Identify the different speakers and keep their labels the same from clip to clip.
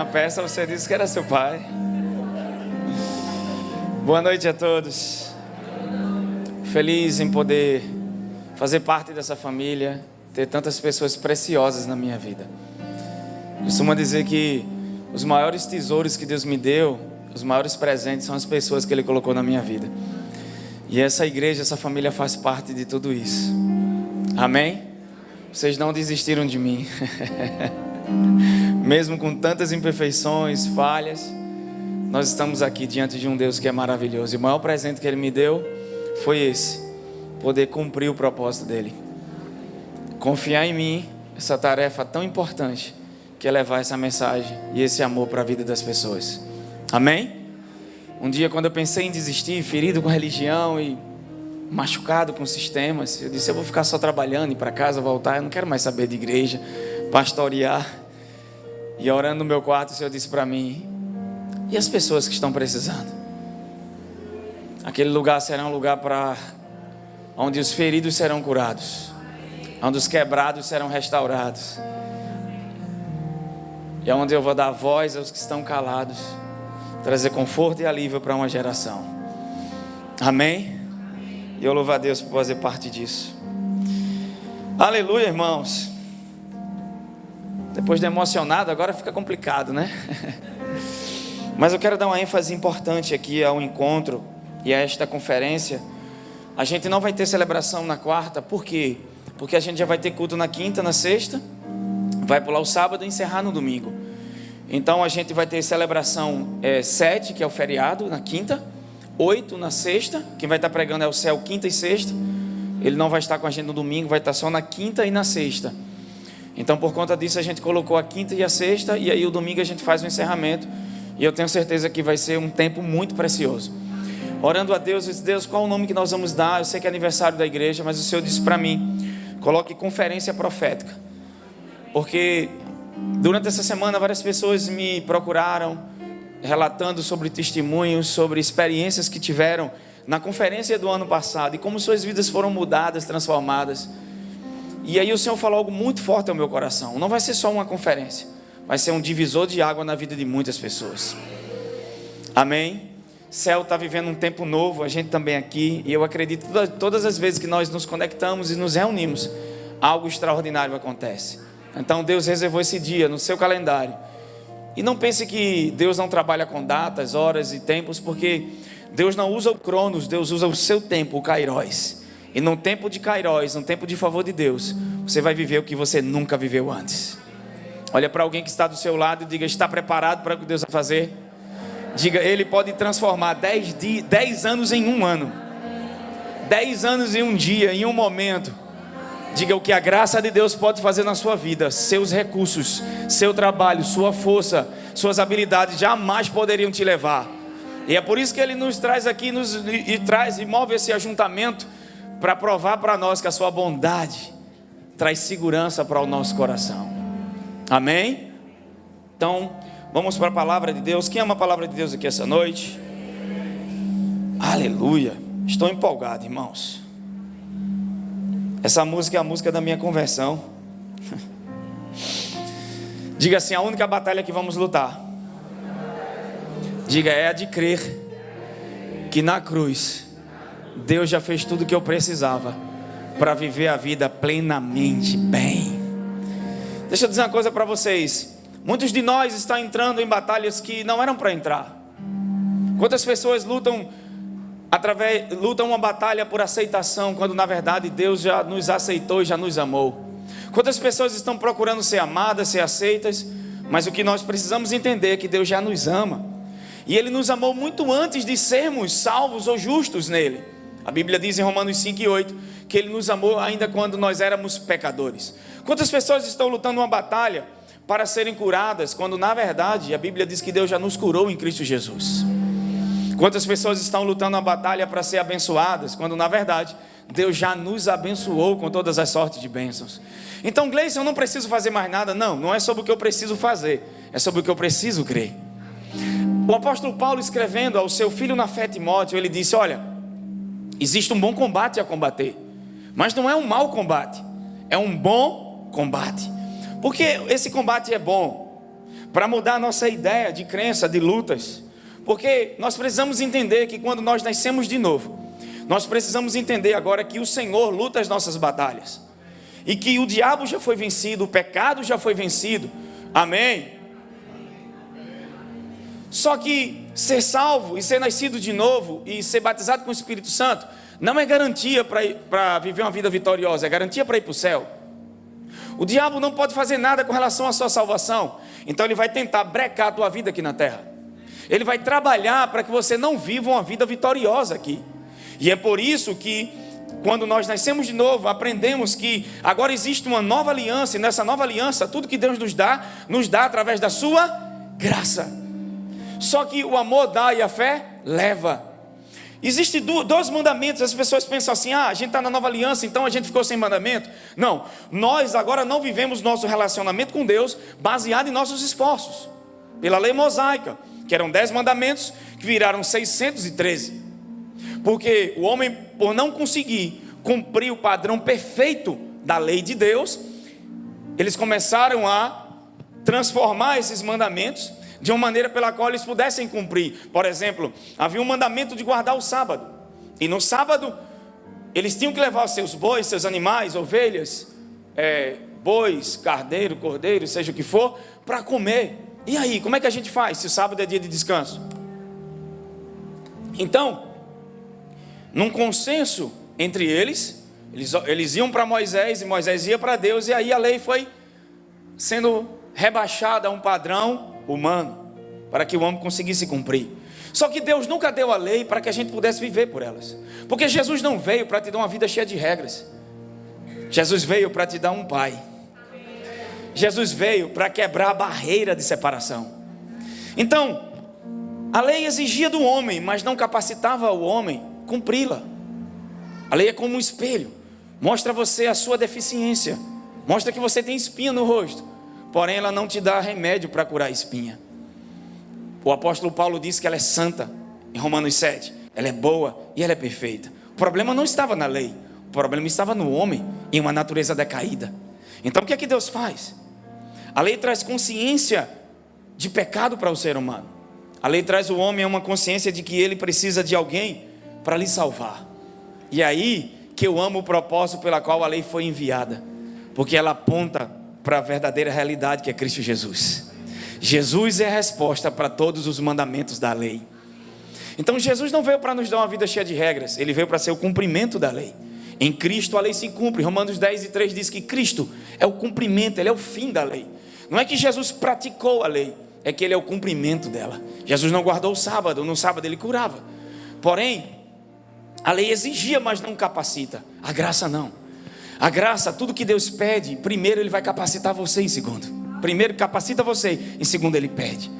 Speaker 1: Na peça você disse que era seu pai. Boa noite a todos. Feliz em poder fazer parte dessa família, ter tantas pessoas preciosas na minha vida. Costumo dizer que os maiores tesouros que Deus me deu, os maiores presentes são as pessoas que Ele colocou na minha vida. E essa igreja, essa família faz parte de tudo isso. Amém? Vocês não desistiram de mim. Mesmo com tantas imperfeições, falhas, nós estamos aqui diante de um Deus que é maravilhoso. E o maior presente que Ele me deu foi esse: poder cumprir o propósito dEle. Confiar em mim, essa tarefa tão importante, que é levar essa mensagem e esse amor para a vida das pessoas. Amém? Um dia, quando eu pensei em desistir, ferido com religião e machucado com sistemas, eu disse: eu vou ficar só trabalhando, ir para casa, voltar, eu não quero mais saber de igreja, pastorear. E orando no meu quarto, o Senhor disse para mim: e as pessoas que estão precisando? Aquele lugar será um lugar onde os feridos serão curados, onde os quebrados serão restaurados, e onde eu vou dar voz aos que estão calados, trazer conforto e alívio para uma geração. Amém? E eu louvo a Deus por fazer parte disso. Aleluia, irmãos. Depois de emocionado, agora fica complicado, né? Mas eu quero dar uma ênfase importante aqui ao encontro e a esta conferência. A gente não vai ter celebração na quarta. Por quê? Porque a gente já vai ter culto na quinta, na sexta, vai pular o sábado e encerrar no domingo. Então a gente vai ter celebração 7, que é o feriado, na quinta, 8 na sexta. Quem vai estar pregando é o Céu, quinta e sexta. Ele não vai estar com a gente no domingo, vai estar só na quinta e na sexta. Então por conta disso a gente colocou a quinta e a sexta, e aí o domingo a gente faz o encerramento. E eu tenho certeza que vai ser um tempo muito precioso. Orando a Deus, eu disse: Deus, qual o nome que nós vamos dar? Eu sei que é aniversário da igreja, mas o Senhor disse para mim: coloque conferência profética. Porque durante essa semana várias pessoas me procuraram, relatando sobre testemunhos, sobre experiências que tiveram na conferência do ano passado, e como suas vidas foram mudadas, transformadas. E aí o Senhor falou algo muito forte ao meu coração: não vai ser só uma conferência, vai ser um divisor de água na vida de muitas pessoas. Amém? Céu está vivendo um tempo novo, a gente também aqui, e eu acredito que todas as vezes que nós nos conectamos e nos reunimos, algo extraordinário acontece. Então Deus reservou esse dia no seu calendário. E não pense que Deus não trabalha com datas, horas e tempos, porque Deus não usa o Cronos, Deus usa o seu tempo, o Kairos. E no tempo de Kairos, no tempo de favor de Deus, você vai viver o que você nunca viveu antes. Olha para alguém que está do seu lado e diga: está preparado para o que Deus vai fazer? Diga: Ele pode transformar 10 anos em um ano, 10 anos em um dia, em um momento. Diga o que a graça de Deus pode fazer na sua vida. Seus recursos, seu trabalho, sua força, suas habilidades jamais poderiam te levar. E é por isso que Ele nos traz aqui, e move esse ajuntamento para provar para nós que a sua bondade traz segurança para o nosso coração. Amém? Então vamos para a palavra de Deus. Quem ama a palavra de Deus aqui essa noite? Aleluia. Estou empolgado, irmãos. Essa música é a música da minha conversão. Diga assim: a única batalha que vamos lutar, diga, é a de crer que na cruz Deus já fez tudo o que eu precisava para viver a vida plenamente bem. Deixa eu dizer uma coisa para vocês: muitos de nós estão entrando em batalhas que não eram para entrar. Quantas pessoas lutam uma batalha por aceitação, quando na verdade Deus já nos aceitou e já nos amou? Quantas pessoas estão procurando ser amadas, ser aceitas, mas o que nós precisamos entender é que Deus já nos ama, e Ele nos amou muito antes de sermos salvos ou justos nele. A Bíblia diz em Romanos 5 e 8 que Ele nos amou ainda quando nós éramos pecadores. Quantas pessoas estão lutando uma batalha para serem curadas, quando na verdade a Bíblia diz que Deus já nos curou em Cristo Jesus? Quantas pessoas estão lutando uma batalha para ser abençoadas, quando na verdade Deus já nos abençoou com todas as sortes de bênçãos? Então, Gleison, eu não preciso fazer mais nada. Não é sobre o que eu preciso fazer, é sobre o que eu preciso crer. O apóstolo Paulo, escrevendo ao seu filho na fé Timóteo, ele disse: olha, existe um bom combate a combater, mas não é um mau combate, é um bom combate. Porque esse combate é bom? para mudar a nossa ideia de crença, de lutas. Porque nós precisamos entender que quando nós nascemos de novo, nós precisamos entender agora que o Senhor luta as nossas batalhas. E que o diabo já foi vencido, o pecado já foi vencido. Amém? Só que ser salvo e ser nascido de novo e ser batizado com o Espírito Santo não é garantia para viver uma vida vitoriosa, é garantia para ir para o céu. O diabo não pode fazer nada com relação à sua salvação. Então ele vai tentar brecar a tua vida aqui na terra. Ele vai trabalhar para que você não viva uma vida vitoriosa aqui. E é por isso que quando nós nascemos de novo, aprendemos que agora existe uma nova aliança. E nessa nova aliança, tudo que Deus nos dá através da sua graça. Só que o amor dá e a fé leva. Existem dois mandamentos. As pessoas pensam assim: a gente está na nova aliança, então a gente ficou sem mandamento. Não, nós agora não vivemos nosso relacionamento com Deus baseado em nossos esforços. Pela lei mosaica, que eram 10 mandamentos, que viraram 613. Porque o homem, por não conseguir cumprir o padrão perfeito da lei de Deus, eles começaram a transformar esses mandamentos de uma maneira pela qual eles pudessem cumprir. Por exemplo, havia um mandamento de guardar o sábado. E no sábado, eles tinham que levar os seus bois, seus animais, ovelhas, bois, carneiro, cordeiro, seja o que for, para comer. E aí, como é que a gente faz se o sábado é dia de descanso? Então, num consenso entre eles iam para Moisés e Moisés ia para Deus. E aí a lei foi sendo rebaixada a um padrão humano, para que o homem conseguisse cumprir. Só que Deus nunca deu a lei para que a gente pudesse viver por elas. Porque Jesus não veio para te dar uma vida cheia de regras. Jesus veio para te dar um pai. Jesus veio para quebrar a barreira de separação. Então, a lei exigia do homem, mas não capacitava o homem a cumpri-la. A lei é como um espelho, mostra a você a sua deficiência, mostra que você tem espinha no rosto, porém ela não te dá remédio para curar a espinha. O apóstolo Paulo disse que ela é santa, em Romanos 7, ela é boa e ela é perfeita. O problema não estava na lei, o problema estava no homem, em uma natureza decaída. Então o que é que Deus faz? A lei traz consciência de pecado para o ser humano. A lei traz o homem a uma consciência de que ele precisa de alguém para lhe salvar. E aí que eu amo o propósito pela qual a lei foi enviada, porque ela aponta para a verdadeira realidade que é Cristo Jesus. Jesus é a resposta para todos os mandamentos da lei. Então Jesus não veio para nos dar uma vida cheia de regras, ele veio para ser o cumprimento da lei. Em Cristo a lei se cumpre. Romanos 10:3 diz que Cristo é o cumprimento, ele é o fim da lei. Não é que Jesus praticou a lei, é que ele é o cumprimento dela. Jesus não guardou o sábado, no sábado ele curava. Porém, a lei exigia, mas não capacita. A graça não. A graça, tudo que Deus pede, primeiro ele vai capacitar você, em segundo. Primeiro capacita você, em segundo ele pede.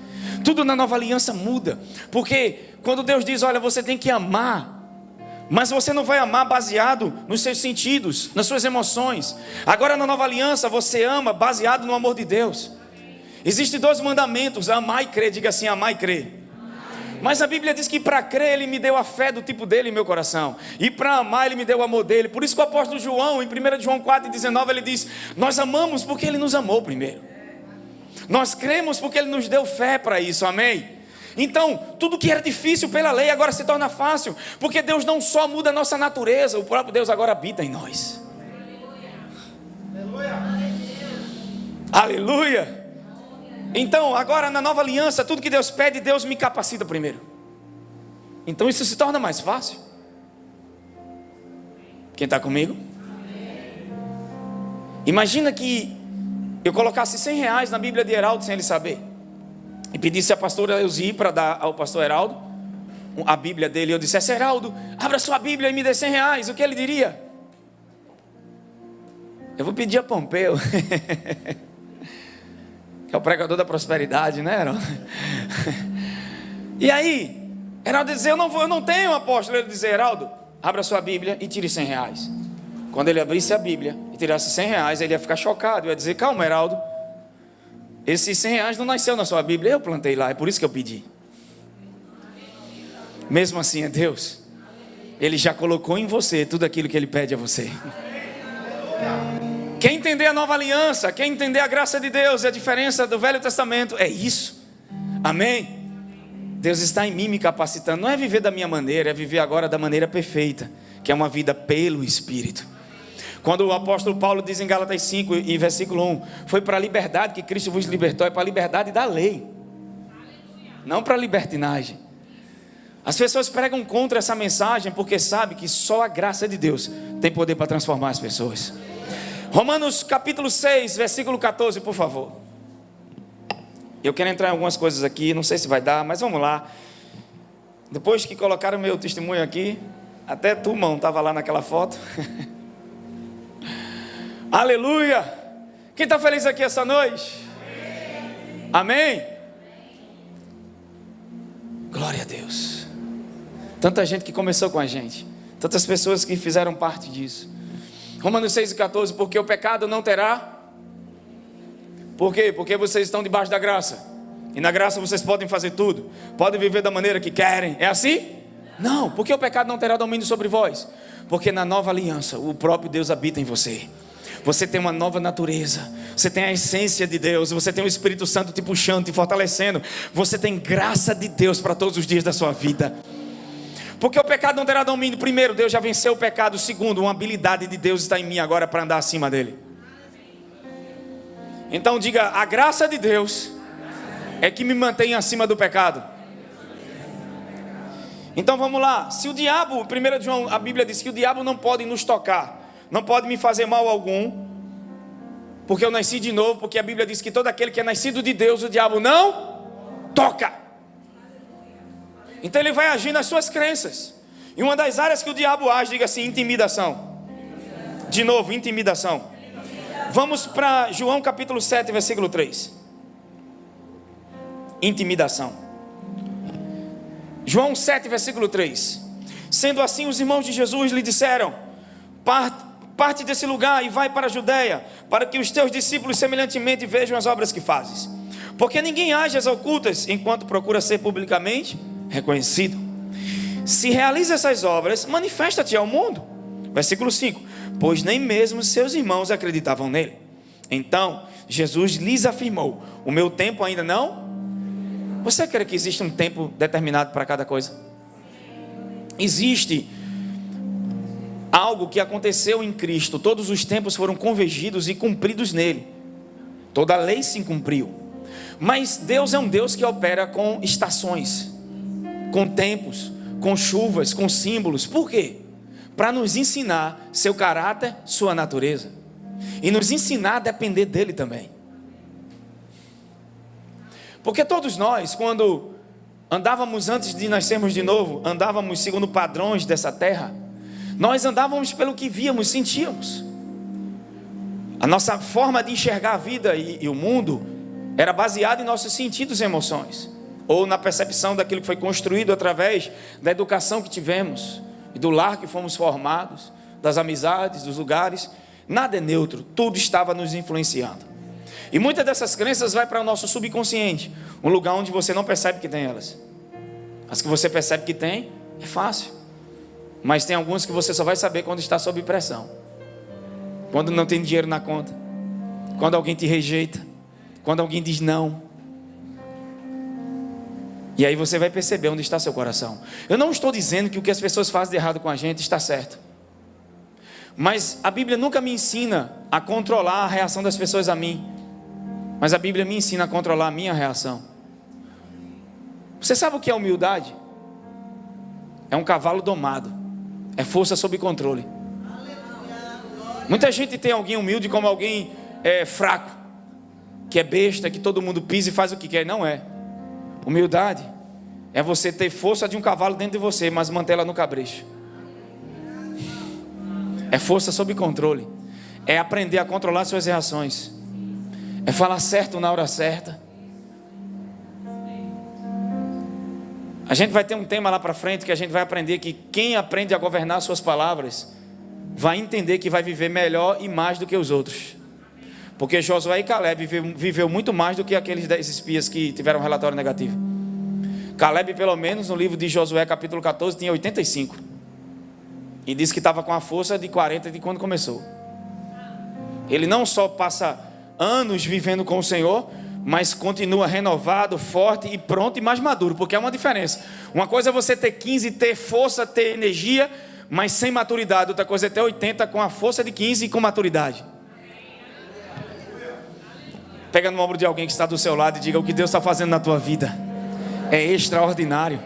Speaker 1: Tudo na nova aliança muda. Porque quando Deus diz, olha, você tem que amar, mas você não vai amar baseado nos seus sentidos, nas suas emoções. Agora na nova aliança você ama baseado no amor de Deus. Existem 2 mandamentos, amar e crer. Diga assim, amar e crer. Mas a Bíblia diz que para crer ele me deu a fé do tipo dele em meu coração, e para amar ele me deu o amor dele. Por isso que o apóstolo João, em 1 João 4:19, ele diz, nós amamos porque ele nos amou primeiro. Nós cremos porque ele nos deu fé para isso, amém? Então, tudo que era difícil pela lei agora se torna fácil, porque Deus não só muda a nossa natureza, o próprio Deus agora habita em nós. Aleluia. Aleluia. Então, agora na nova aliança, tudo que Deus pede, Deus me capacita primeiro. Então isso se torna mais fácil. Quem está comigo? Imagina que eu colocasse R$100 na Bíblia de Heraldo sem ele saber, e pedisse a pastora Elzi para dar ao pastor Heraldo a Bíblia dele. Eu dissesse, Heraldo, abra sua Bíblia e me dê R$100. O que ele diria? Eu vou pedir a Pompeu, que é o pregador da prosperidade, né, Heraldo? E aí, Heraldo ia dizer, eu não tenho, apóstolo. Ele dizia, Heraldo, abra sua Bíblia e tire R$100. Quando ele abrisse a Bíblia e tirasse R$100, ele ia ficar chocado. Eu ia dizer, calma, Heraldo, esses R$100 não nasceu na sua Bíblia, eu plantei lá, é por isso que eu pedi. Mesmo assim é Deus. Ele já colocou em você tudo aquilo que Ele pede a você. Quem entender a nova aliança, quem entender a graça de Deus e a diferença do Velho Testamento, é isso. Amém? Deus está em mim me capacitando. Não é viver da minha maneira, é viver agora da maneira perfeita, que é uma vida pelo Espírito. Quando o apóstolo Paulo diz em Gálatas 5 e versículo 1, foi para a liberdade que Cristo vos libertou, é para a liberdade da lei, não para a libertinagem. As pessoas pregam contra essa mensagem porque sabem que só a graça de Deus tem poder para transformar as pessoas. Romanos capítulo 6, versículo 14, por favor. Eu quero entrar em algumas coisas aqui, não sei se vai dar, mas vamos lá. Depois que colocaram meu testemunho aqui, até tu, mão, estava lá naquela foto. Aleluia! Quem está feliz aqui essa noite? Amém? Glória a Deus. Tanta gente que começou com a gente, tantas pessoas que fizeram parte disso. Romanos 6,14, porque o pecado não terá. Por quê? Porque vocês estão debaixo da graça, e na graça vocês podem fazer tudo, podem viver da maneira que querem. É assim? Não, porque o pecado não terá domínio sobre vós, porque na nova aliança o próprio Deus habita em você. Você tem uma nova natureza, você tem a essência de Deus, você tem o Espírito Santo te puxando, te fortalecendo, você tem graça de Deus para todos os dias da sua vida. Porque o pecado não terá domínio. Primeiro, Deus já venceu o pecado. Segundo, uma habilidade de Deus está em mim agora para andar acima dele. Então diga, a graça de Deus é que me mantém acima do pecado. Então vamos lá, se o diabo, 1 João, a Bíblia diz que o diabo não pode nos tocar, não pode me fazer mal algum, porque eu nasci de novo, porque a Bíblia diz que todo aquele que é nascido de Deus, o diabo não toca. Então ele vai agir nas suas crenças. E uma das áreas que o diabo age, diga assim, intimidação. De novo, intimidação. Vamos para João capítulo 7, versículo 3. Intimidação. João 7, versículo 3. Sendo assim, os irmãos de Jesus lhe disseram: parte desse lugar e vai para a Judeia, para que os teus discípulos semelhantemente vejam as obras que fazes. Porque ninguém age às ocultas, enquanto procura ser publicamente reconhecido. Se realiza essas obras, manifesta-te ao mundo. Versículo 5. Pois nem mesmo seus irmãos acreditavam nele. Então Jesus lhes afirmou: o meu tempo ainda não. Você crê que existe um tempo determinado para cada coisa? Existe algo que aconteceu em Cristo. Todos os tempos foram convergidos e cumpridos nele. Toda a lei se cumpriu. Mas Deus é um Deus que opera com estações, com tempos, com chuvas, com símbolos. Por quê? Para nos ensinar seu caráter, sua natureza, e nos ensinar a depender dele também. Porque todos nós, quando andávamos antes de nascermos de novo, andávamos segundo padrões dessa terra, nós andávamos pelo que víamos, sentíamos. A nossa forma de enxergar a vida e o mundo era baseada em nossos sentidos e emoções, ou na percepção daquilo que foi construído através da educação que tivemos, e do lar que fomos formados, das amizades, dos lugares. Nada é neutro, tudo estava nos influenciando. E muitas dessas crenças vai para o nosso subconsciente, um lugar onde você não percebe que tem elas. As que você percebe que tem, é fácil. Mas tem algumas que você só vai saber quando está sob pressão, quando não tem dinheiro na conta, quando alguém te rejeita, quando alguém diz não. E aí você vai perceber onde está seu coração. Eu não estou dizendo que o que as pessoas fazem de errado com a gente está certo, mas a Bíblia nunca me ensina a controlar a reação das pessoas a mim, mas a Bíblia me ensina a controlar a minha reação. Você sabe o que é humildade? É um cavalo domado, é força sob controle. Muita gente tem alguém humilde como alguém fraco, que é besta, que todo mundo pisa e faz o que quer. Não é. Humildade é você ter força de um cavalo dentro de você, mas mantê-la no cabresto. É força sob controle. É aprender a controlar suas reações. É falar certo na hora certa. A gente vai ter um tema lá para frente que a gente vai aprender que quem aprende a governar suas palavras vai entender que vai viver melhor e mais do que os outros. Porque Josué e Caleb viveu muito mais do que aqueles 10 espias que tiveram um relatório negativo. Caleb, pelo menos no livro de Josué capítulo 14, tinha 85. E disse que estava com a força de 40 de quando começou. Ele não só passa anos vivendo com o Senhor, mas continua renovado, forte e pronto e mais maduro, porque é uma diferença. Uma coisa é você ter 15, ter força, ter energia, mas sem maturidade. Outra coisa é ter 80 com a força de 15 e com maturidade. Pega no ombro de alguém que está do seu lado e diga: o que Deus está fazendo na tua vida é extraordinário,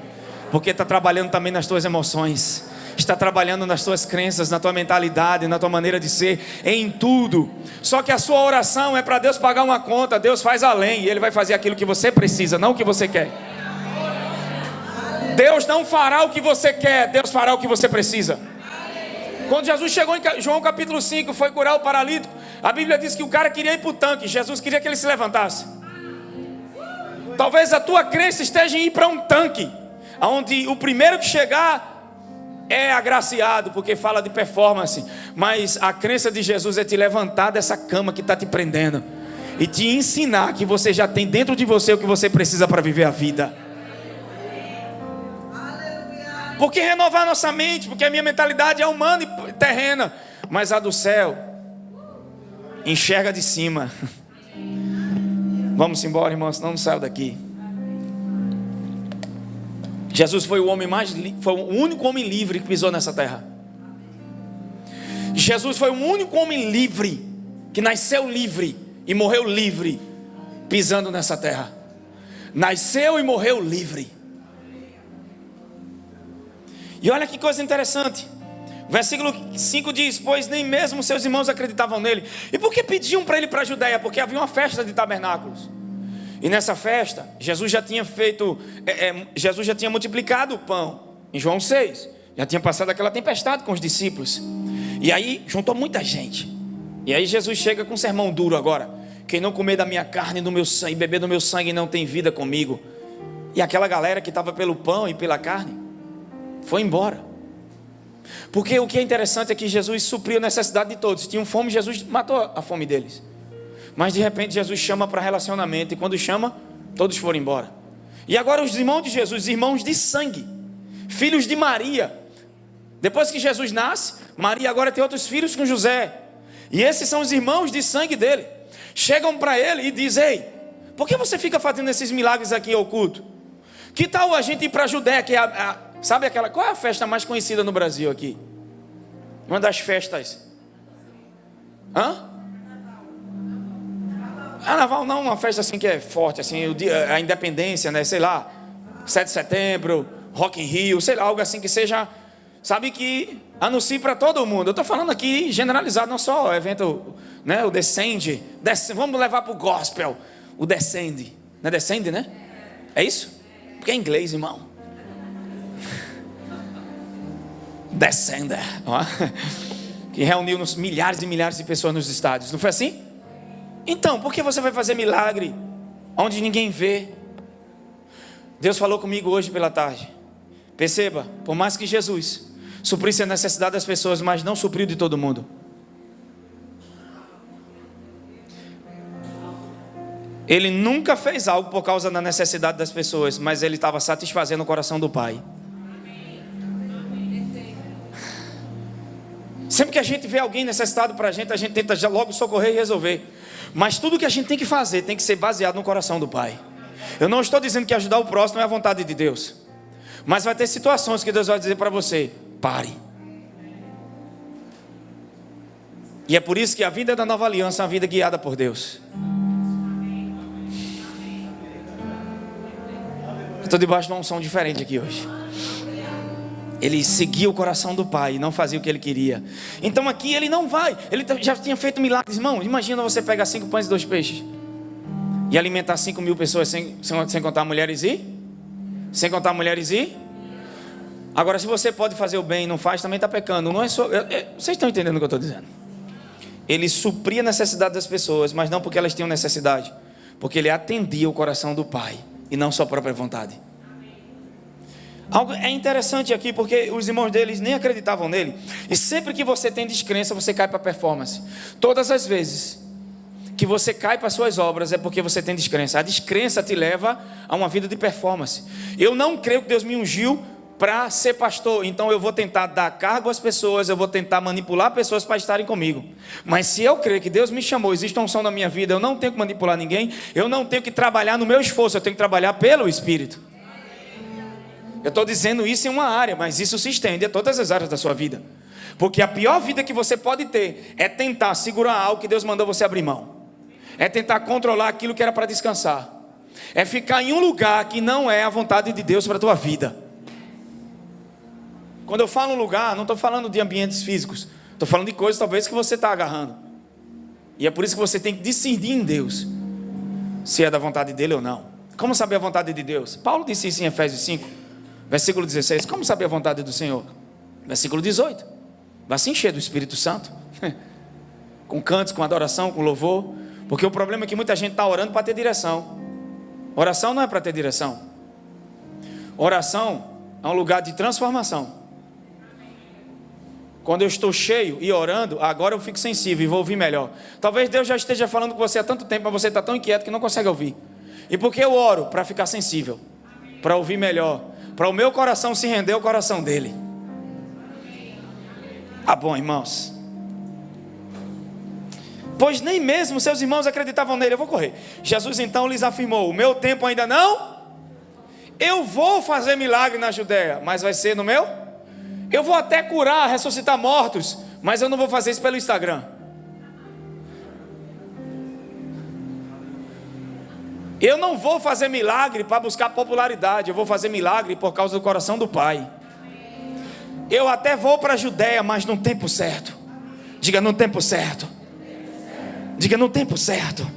Speaker 1: porque está trabalhando também nas tuas emoções, está trabalhando nas tuas crenças, na tua mentalidade, na tua maneira de ser, em tudo. Só que a sua oração é para Deus pagar uma conta. Deus faz além, e Ele vai fazer aquilo que você precisa, não o que você quer. Deus não fará o que você quer, Deus fará o que você precisa. Quando Jesus chegou em João capítulo 5, foi curar o paralítico, a Bíblia diz que o cara queria ir para o tanque, Jesus queria que ele se levantasse. Talvez a tua crença esteja em ir para um tanque, onde o primeiro que chegar é agraciado, porque fala de performance. Mas a crença de Jesus é te levantar dessa cama que está te prendendo e te ensinar que você já tem dentro de você o que você precisa para viver a vida. Porque renovar nossa mente, porque a minha mentalidade é humana e terrena, mas a do céu enxerga de cima. Vamos embora, irmãos, senão não saio daqui. Jesus foi o homem foi o único homem livre que pisou nessa terra. Jesus foi o único homem livre que nasceu livre e morreu livre, pisando nessa terra. Nasceu e morreu livre. E olha que coisa interessante. Versículo 5 diz: pois nem mesmo seus irmãos acreditavam nele. E por que pediam para ele ir para a Judéia? Porque havia uma festa de tabernáculos. E nessa festa, Jesus já tinha Jesus já tinha multiplicado o pão, em João 6, já tinha passado aquela tempestade com os discípulos, e aí juntou muita gente, e aí Jesus chega com um sermão duro agora: quem não comer da minha carne e do meu sangue, beber do meu sangue, não tem vida comigo. E aquela galera que estava pelo pão e pela carne, foi embora, porque o que é interessante é que Jesus supriu a necessidade de todos. Tinham fome, Jesus matou a fome deles. Mas de repente Jesus chama para relacionamento, e quando chama, todos foram embora. E agora os irmãos de Jesus, irmãos de sangue, filhos de Maria. Depois que Jesus nasce, Maria agora tem outros filhos com José, e esses são os irmãos de sangue dele. Chegam para ele e dizem: ei, por que você fica fazendo esses milagres aqui oculto? Que tal a gente ir para a Judéia, que é sabe aquela, qual é a festa mais conhecida no Brasil aqui? Uma das festas. Carnaval não, uma festa assim que é forte, assim, a independência, né, sei lá, 7 de setembro, Rock in Rio, sei lá, algo assim que seja, sabe, que anuncie para todo mundo. Eu estou falando aqui generalizado, não só o evento, né, o Descende, vamos levar para o gospel, o Descende, não é Descende, né? É isso? Porque é inglês, irmão. Descender, que reuniu milhares e milhares de pessoas nos estádios, não foi assim? Então, por que você vai fazer milagre onde ninguém vê? Deus falou comigo hoje pela tarde. Perceba, por mais que Jesus suprisse a necessidade das pessoas, mas não supriu de todo mundo. Ele nunca fez algo por causa da necessidade das pessoas, mas ele estava satisfazendo o coração do Pai. Sempre que a gente vê alguém necessitado para a gente tenta já logo socorrer e resolver. Mas tudo que a gente tem que fazer tem que ser baseado no coração do Pai. Eu não estou dizendo que ajudar o próximo é a vontade de Deus, mas vai ter situações que Deus vai dizer para você: pare. E é por isso que a vida da nova aliança é uma vida guiada por Deus. Eu estou debaixo de uma unção diferente aqui hoje. Ele seguia o coração do Pai e não fazia o que ele queria. Então aqui ele não vai. Ele já tinha feito milagres. Irmão, imagina você pegar 5 pães e 2 peixes e alimentar 5.000 pessoas sem contar mulheres sem contar mulheres Agora, se você pode fazer o bem e não faz, também está pecando. Não é só. Vocês estão entendendo o que eu estou dizendo? Ele supria a necessidade das pessoas, mas não porque elas tinham necessidade, porque ele atendia o coração do Pai e não sua própria vontade. Algo é interessante aqui, porque os irmãos deles nem acreditavam nele. E sempre que você tem descrença, você cai para a performance. Todas as vezes que você cai para as suas obras, é porque você tem descrença. A descrença te leva a uma vida de performance. Eu não creio que Deus me ungiu para ser pastor, então eu vou tentar dar cargo às pessoas, eu vou tentar manipular pessoas para estarem comigo. Mas se eu crer que Deus me chamou, existe uma unção na minha vida, eu não tenho que manipular ninguém, eu não tenho que trabalhar no meu esforço, eu tenho que trabalhar pelo Espírito. Eu estou dizendo isso em uma área, mas isso se estende a todas as áreas da sua vida. Porque a pior vida que você pode ter é tentar segurar algo que Deus mandou você abrir mão. É tentar controlar aquilo que era para descansar. É ficar em um lugar que não é a vontade de Deus para a tua vida. Quando eu falo lugar, não estou falando de ambientes físicos. Estou falando de coisas talvez que você está agarrando. E é por isso que você tem que decidir em Deus se é da vontade dele ou não. Como saber a vontade de Deus? Paulo disse isso em Efésios 5, versículo 16. Como saber a vontade do Senhor? Versículo 18. Vai se encher do Espírito Santo. Com cantos, com adoração, com louvor. Porque o problema é que muita gente está orando para ter direção. Oração não é para ter direção. Oração é um lugar de transformação. Quando eu estou cheio e orando, agora eu fico sensível e vou ouvir melhor. Talvez Deus já esteja falando com você há tanto tempo, mas você está tão inquieto que não consegue ouvir. E por que eu oro? Para ficar sensível, para ouvir melhor, para o meu coração se render ao coração dele. Ah, bom, irmãos. Pois nem mesmo seus irmãos acreditavam nele. Eu vou correr. Jesus então lhes afirmou: o meu tempo ainda não. Eu vou fazer milagre na Judéia, mas vai ser no meu. Eu vou até curar, ressuscitar mortos, mas eu não vou fazer isso pelo Instagram. Eu não vou fazer milagre para buscar popularidade. Eu vou fazer milagre por causa do coração do Pai. Eu até vou para a Judéia, mas no tempo certo. Diga no tempo certo. Diga no tempo certo.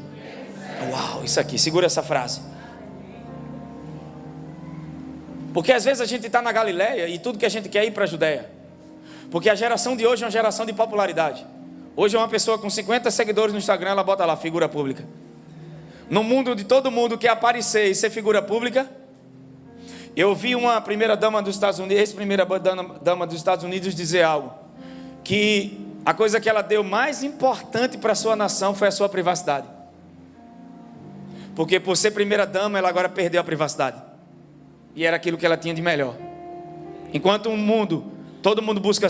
Speaker 1: Uau, isso aqui, segura essa frase. Porque às vezes a gente está na Galileia e tudo que a gente quer é ir para a Judéia. Porque a geração de hoje é uma geração de popularidade. Hoje uma pessoa com 50 seguidores no Instagram, ela bota lá, figura pública. No mundo de todo mundo quer aparecer e ser figura pública. Eu vi uma primeira dama dos Estados Unidos, ex-primeira dama dos Estados Unidos dizer algo. Que a coisa que ela deu mais importante para a sua nação foi a sua privacidade. Porque por ser primeira dama, ela agora perdeu a privacidade. E era aquilo que ela tinha de melhor. Enquanto todo mundo busca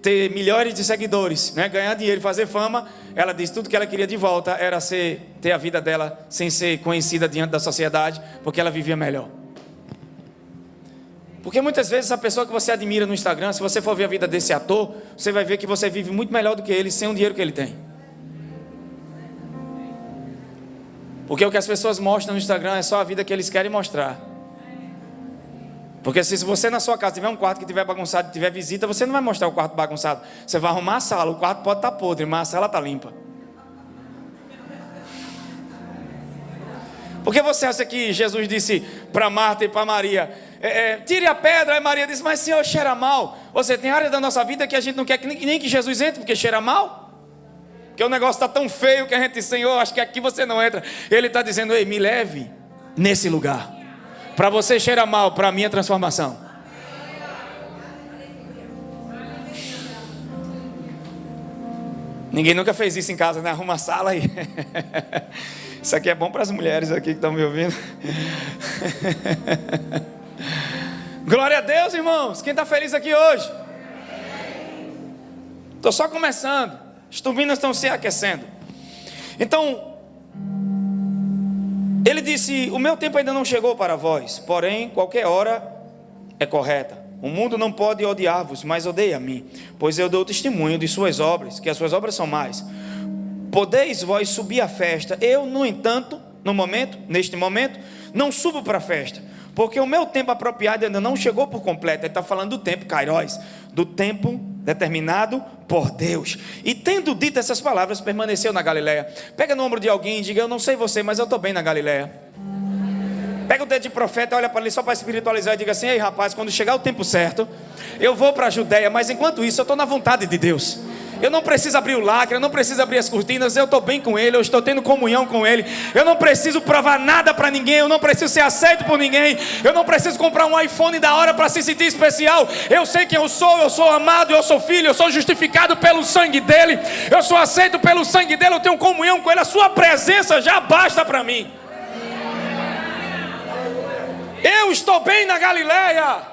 Speaker 1: ter milhares de seguidores, né? Ganhar dinheiro, fazer fama, ela disse tudo que ela queria de volta era ter a vida dela sem ser conhecida diante da sociedade, porque ela vivia melhor. Porque muitas vezes a pessoa que você admira no Instagram, se você for ver a vida desse ator, você vai ver que você vive muito melhor do que ele, sem o dinheiro que ele tem. Porque o que as pessoas mostram no Instagram é só a vida que eles querem mostrar. Porque se você na sua casa tiver um quarto que estiver bagunçado, tiver visita, você não vai mostrar o quarto bagunçado. Você vai arrumar a sala, o quarto pode estar podre, mas a sala está limpa. Por que você acha que Jesus disse para Marta e para Maria, tire a pedra? Aí Maria disse, mas Senhor, cheira mal. Ou seja, tem área da nossa vida que a gente não quer nem que Jesus entre, porque cheira mal. Porque o negócio está tão feio que a gente diz, Senhor, acho que aqui você não entra. Ele está dizendo, ei, me leve nesse lugar. Para você cheira mal, para a minha transformação. Ninguém nunca fez isso em casa, né? Arruma a sala aí. Isso aqui é bom para as mulheres aqui que estão me ouvindo. Glória a Deus, irmãos. Quem está feliz aqui hoje? Estou só começando. As turbinas estão se aquecendo. Então, ele disse, o meu tempo ainda não chegou para vós, porém qualquer hora é correta. O mundo não pode odiar-vos, mas odeia a mim, pois eu dou testemunho de suas obras, que as suas obras são mais. Podeis vós subir à festa, eu no entanto, neste momento, não subo para a festa, porque o meu tempo apropriado ainda não chegou por completo. Ele está falando do tempo Kairos, do tempo determinado por Deus. E tendo dito essas palavras, permaneceu na Galileia. Pega no ombro de alguém e diga, eu não sei você, mas eu estou bem na Galileia. Pega o dedo de profeta, olha para ele só para espiritualizar e diga assim, ei rapaz, quando chegar o tempo certo, eu vou para a Judéia, mas enquanto isso eu estou na vontade de Deus. Eu não preciso abrir o lacre, eu não preciso abrir as cortinas, eu estou bem com Ele, eu estou tendo comunhão com Ele. Eu não preciso provar nada para ninguém, eu não preciso ser aceito por ninguém. Eu não preciso comprar um iPhone da hora para se sentir especial. Eu sei quem eu sou amado, eu sou filho, eu sou justificado pelo sangue dEle. Eu sou aceito pelo sangue dEle, eu tenho comunhão com Ele. A sua presença já basta para mim. Eu estou bem na Galileia.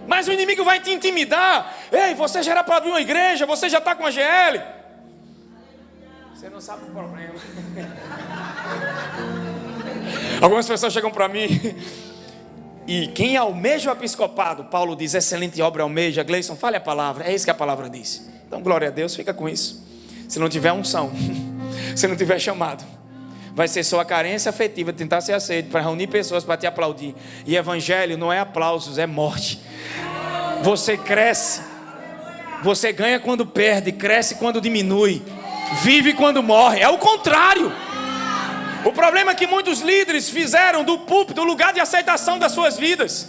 Speaker 1: Mas o inimigo vai te intimidar. Ei, você já era para abrir uma igreja, você já está com a GL. Você não sabe o problema. Algumas pessoas chegam para mim. E quem almeja o episcopado, Paulo diz, excelente obra almeja. Gleison, fale a palavra. É isso que a palavra diz. Então, glória a Deus, fica com isso. Se não tiver unção, se não tiver chamado, vai ser só a carência afetiva de tentar ser aceito, para reunir pessoas para te aplaudir. E evangelho não é aplausos, é morte. Você cresce, você ganha quando perde, cresce quando diminui, vive quando morre. É o contrário. O problema é que muitos líderes fizeram do púlpito o lugar de aceitação das suas vidas.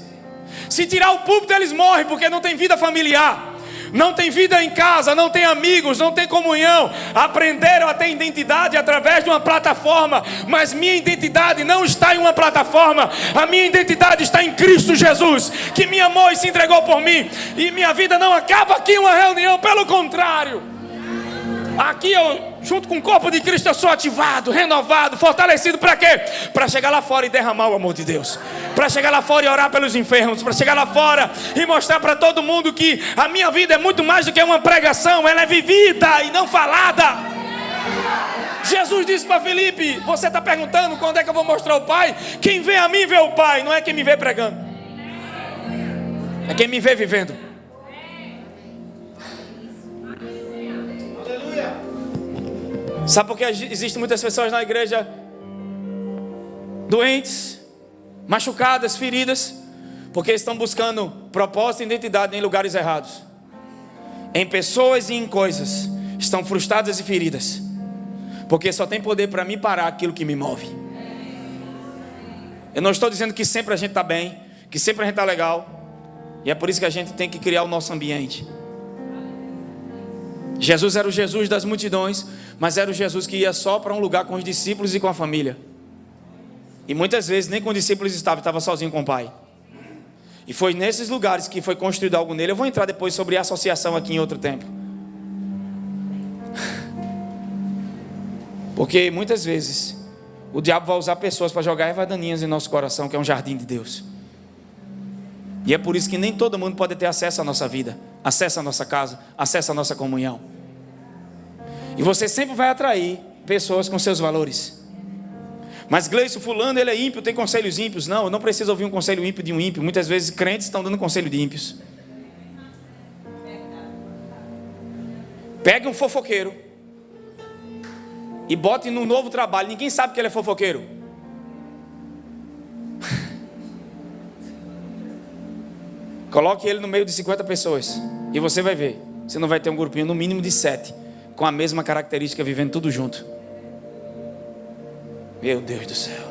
Speaker 1: Se tirar o púlpito, eles morrem, porque não tem vida familiar, não tem vida em casa, não tem amigos, não tem comunhão. Aprenderam a ter identidade através de uma plataforma, mas minha identidade não está em uma plataforma. A minha identidade está em Cristo Jesus, que me amou e se entregou por mim. E minha vida não acaba aqui em uma reunião, pelo contrário. Aqui eu, junto com o corpo de Cristo, eu sou ativado, renovado, fortalecido. Para quê? Para chegar lá fora e derramar o amor de Deus. Para chegar lá fora e orar pelos enfermos. Para chegar lá fora e mostrar para todo mundo que a minha vida é muito mais do que uma pregação. Ela é vivida e não falada. Jesus disse para Filipe: você está perguntando quando é que eu vou mostrar o Pai? Quem vê a mim vê o Pai. Não é quem me vê pregando, é quem me vê vivendo. Sabe por que existem muitas pessoas na igreja doentes, machucadas, feridas? Porque estão buscando propósito e identidade em lugares errados, em pessoas e em coisas. Estão frustradas e feridas, porque só tem poder para me parar aquilo que me move. Eu não estou dizendo que sempre a gente está bem, que sempre a gente está legal, e é por isso que a gente tem que criar o nosso ambiente. Jesus era o Jesus das multidões, mas era o Jesus que ia só para um lugar com os discípulos e com a família. E muitas vezes nem com os discípulos estava sozinho com o Pai. E foi nesses lugares que foi construído algo nele. Eu vou entrar depois sobre associação aqui em outro tempo. Porque muitas vezes o diabo vai usar pessoas para jogar ervas daninhas em nosso coração, que é um jardim de Deus. E é por isso que nem todo mundo pode ter acesso à nossa vida, acesso à nossa casa, acesso à nossa comunhão. E você sempre vai atrair pessoas com seus valores. Mas Gleison, fulano, ele é ímpio, tem conselhos ímpios. Não, eu não preciso ouvir um conselho ímpio de um ímpio. Muitas vezes crentes estão dando conselho de ímpios. Pegue um fofoqueiro e bote no novo trabalho. Ninguém sabe que ele é fofoqueiro. Coloque ele no meio de 50 pessoas e você vai ver. Você não vai ter um grupinho no mínimo de 7 com a mesma característica, vivendo tudo junto. Meu Deus do céu.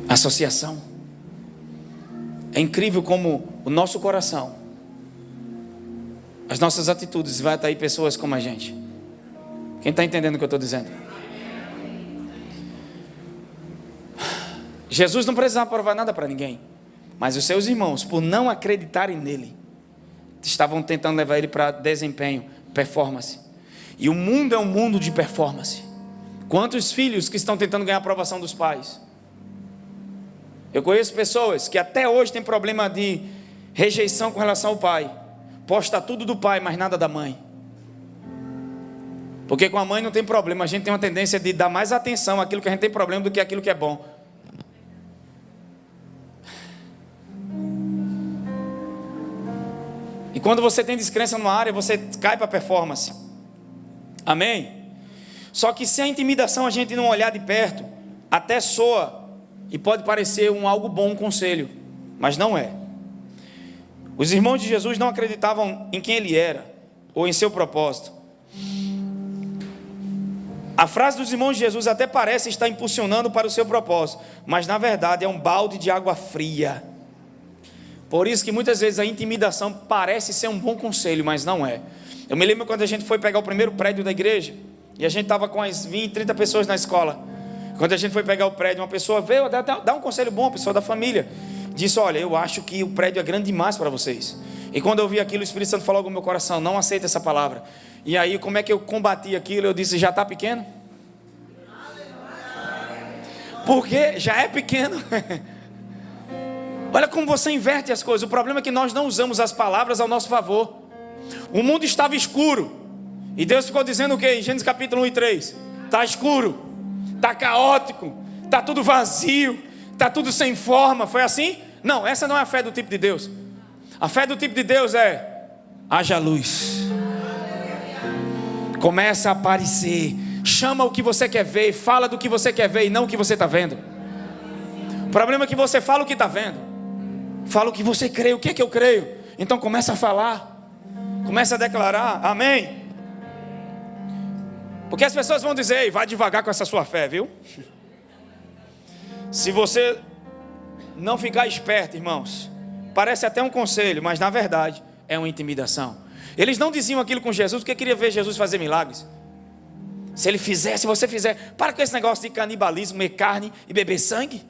Speaker 1: Associação. É incrível como o nosso coração, as nossas atitudes, vai atrair pessoas como a gente. Quem está entendendo o que eu estou dizendo? Jesus não precisava provar nada para ninguém, mas os seus irmãos, por não acreditarem nele, estavam tentando levar ele para desempenho, performance. E o mundo é um mundo de performance. Quantos filhos que estão tentando ganhar a aprovação dos pais? Eu conheço pessoas que até hoje têm problema de rejeição com relação ao pai. Posta tudo do pai, mas nada da mãe. Porque com a mãe não tem problema. A gente tem uma tendência de dar mais atenção àquilo que a gente tem problema do que àquilo que é bom. E quando você tem descrença numa área, você cai para a performance. Amém? Só que se a intimidação a gente não olhar de perto, até soa e pode parecer algo bom, um conselho, mas não é. Os irmãos de Jesus não acreditavam em quem ele era ou em seu propósito. A frase dos irmãos de Jesus até parece estar impulsionando para o seu propósito, mas na verdade é um balde de água fria. Por isso que muitas vezes a intimidação parece ser um bom conselho, mas não é. Eu me lembro quando a gente foi pegar o primeiro prédio da igreja, e a gente estava com as 20, 30 pessoas na escola. Quando a gente foi pegar o prédio, uma pessoa veio dar um conselho bom, uma pessoa da família, disse: olha, eu acho que o prédio é grande demais para vocês. E quando eu vi aquilo, o Espírito Santo falou no meu coração: não aceita essa palavra. E aí, como é que eu combati aquilo? Eu disse: já está pequeno? Porque já é pequeno. Olha como você inverte as coisas. O problema é que nós não usamos as palavras ao nosso favor. O mundo estava escuro, e Deus ficou dizendo o que? Em Gênesis capítulo 1 e 3: está escuro, está caótico, está tudo vazio, está tudo sem forma. Foi assim? Não, essa não é a fé do tipo de Deus. A fé do tipo de Deus é: haja luz, começa a aparecer, chama o que você quer ver, fala do que você quer ver e não o que você está vendo. O problema é que você fala o que está vendo, fala o que você crê. O que é que eu creio? Então começa a falar, começa a declarar, amém? Porque as pessoas vão dizer: ei, vai devagar com essa sua fé, viu? Se você não ficar esperto, irmãos, parece até um conselho, mas na verdade é uma intimidação. Eles não diziam aquilo com Jesus porque queria ver Jesus fazer milagres. Se ele fizer, se você fizer, para com esse negócio de canibalismo, comer carne e beber sangue,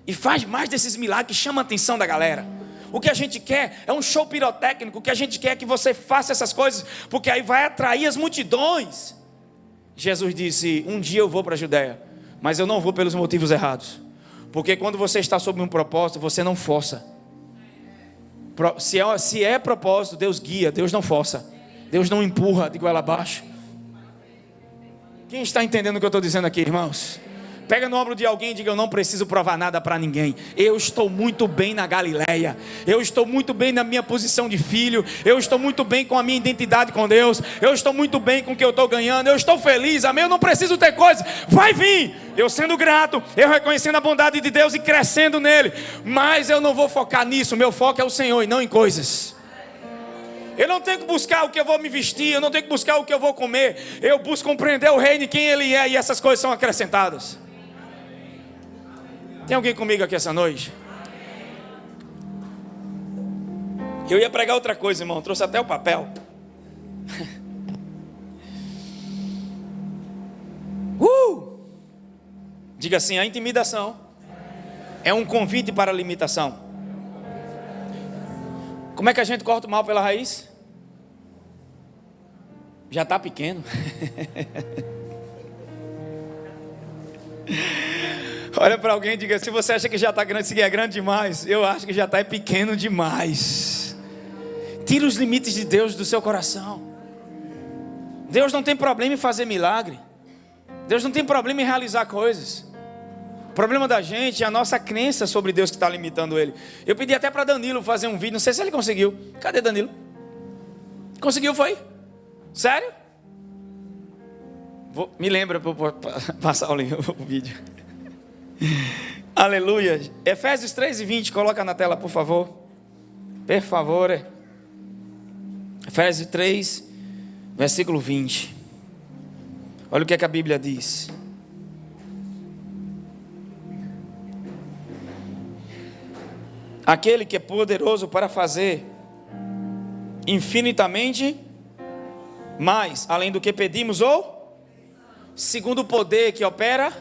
Speaker 1: e faz mais desses milagres que chamam a atenção da galera. O que a gente quer é um show pirotécnico. O que a gente quer é que você faça essas coisas, porque aí vai atrair as multidões. Jesus disse: um dia eu vou para a Judeia, mas eu não vou pelos motivos errados. Porque quando você está sob um propósito, você não força. Se é propósito, Deus guia, Deus não força, Deus não empurra de goela abaixo. Quem está entendendo o que eu estou dizendo aqui, irmãos? Pega no ombro de alguém e diga: eu não preciso provar nada para ninguém. Eu estou muito bem na Galileia. Eu estou muito bem na minha posição de filho. Eu estou muito bem com a minha identidade com Deus. Eu estou muito bem com o que eu estou ganhando. Eu estou feliz, amém? Eu não preciso ter coisa. Vai vir, eu sendo grato, eu reconhecendo a bondade de Deus e crescendo nele. Mas eu não vou focar nisso. Meu foco é o Senhor e não em coisas. Eu não tenho que buscar o que eu vou me vestir. Eu não tenho que buscar o que eu vou comer. Eu busco compreender o reino e quem ele é, e essas coisas são acrescentadas. Tem alguém comigo aqui essa noite? Eu ia pregar outra coisa, irmão. Trouxe até o papel. Diga assim: a intimidação é um convite para a limitação. Como é que a gente corta o mal pela raiz? Já está pequeno. Olha para alguém e diga: se você acha que já está grande, se é grande demais, eu acho que já está pequeno demais. Tira os limites de Deus do seu coração. Deus não tem problema em fazer milagre. Deus não tem problema em realizar coisas. O problema da gente é a nossa crença sobre Deus que está limitando ele. Eu pedi até para Danilo fazer um vídeo, não sei se ele conseguiu. Cadê Danilo? Conseguiu, foi? Sério? Me lembra para passar o vídeo. Aleluia. Efésios 3:20, coloca na tela, por favor. Por favor. Efésios 3, versículo 20. Olha o que é que a Bíblia diz. Aquele que é poderoso para fazer infinitamente mais, além do que pedimos, ou segundo o poder que opera.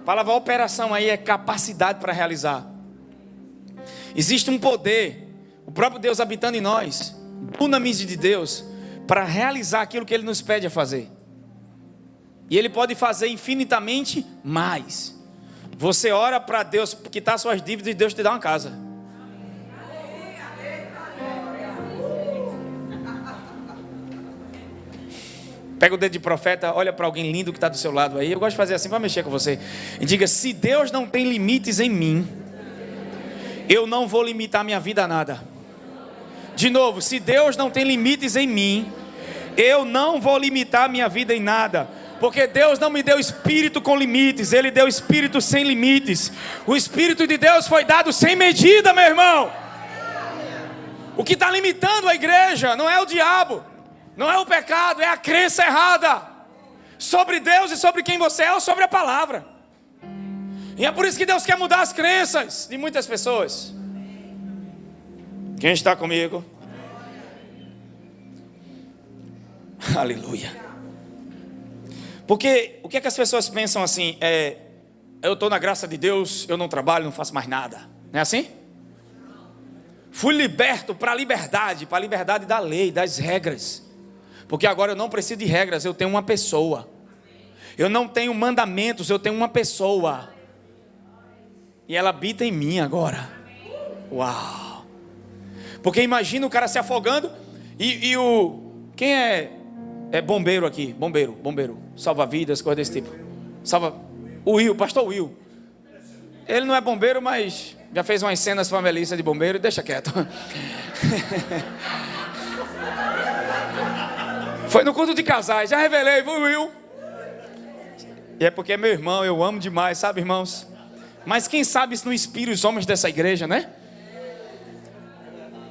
Speaker 1: A palavra operação aí é capacidade para realizar. Existe um poder, o próprio Deus habitando em nós, dunamis de Deus, para realizar aquilo que Ele nos pede a fazer. E Ele pode fazer infinitamente mais. Você ora para Deus quitar suas dívidas e Deus te dá uma casa. Pega o dedo de profeta, olha para alguém lindo que está do seu lado aí. Eu gosto de fazer assim para mexer com você. E diga: se Deus não tem limites em mim, eu não vou limitar minha vida a nada. De novo: se Deus não tem limites em mim, eu não vou limitar minha vida em nada. Porque Deus não me deu espírito com limites, Ele deu espírito sem limites. O Espírito de Deus foi dado sem medida, meu irmão. O que está limitando a igreja não é o diabo, não é o pecado, é a crença errada sobre Deus e sobre quem você é ou sobre a palavra. E é por isso que Deus quer mudar as crenças de muitas pessoas. Quem está comigo? Aleluia. Porque o que é que as pessoas pensam assim? Eu estou na graça de Deus, eu não trabalho, não faço mais nada. Não é assim? Fui liberto para a liberdade da lei, das regras. Porque agora eu não preciso de regras, eu tenho uma pessoa. Eu não tenho mandamentos, eu tenho uma pessoa. E ela habita em mim agora. Uau! Porque imagina o cara se afogando e quem é bombeiro aqui? Bombeiro. Salva-vidas, coisa desse tipo. O Will, pastor Will. Ele não é bombeiro, mas já fez umas cenas para a Melissa de bombeiro, deixa quieto. Foi no culto de casais, já revelei, viu, Will? E é porque é meu irmão, eu amo demais, sabe, irmãos? Mas quem sabe isso não inspira os homens dessa igreja, né?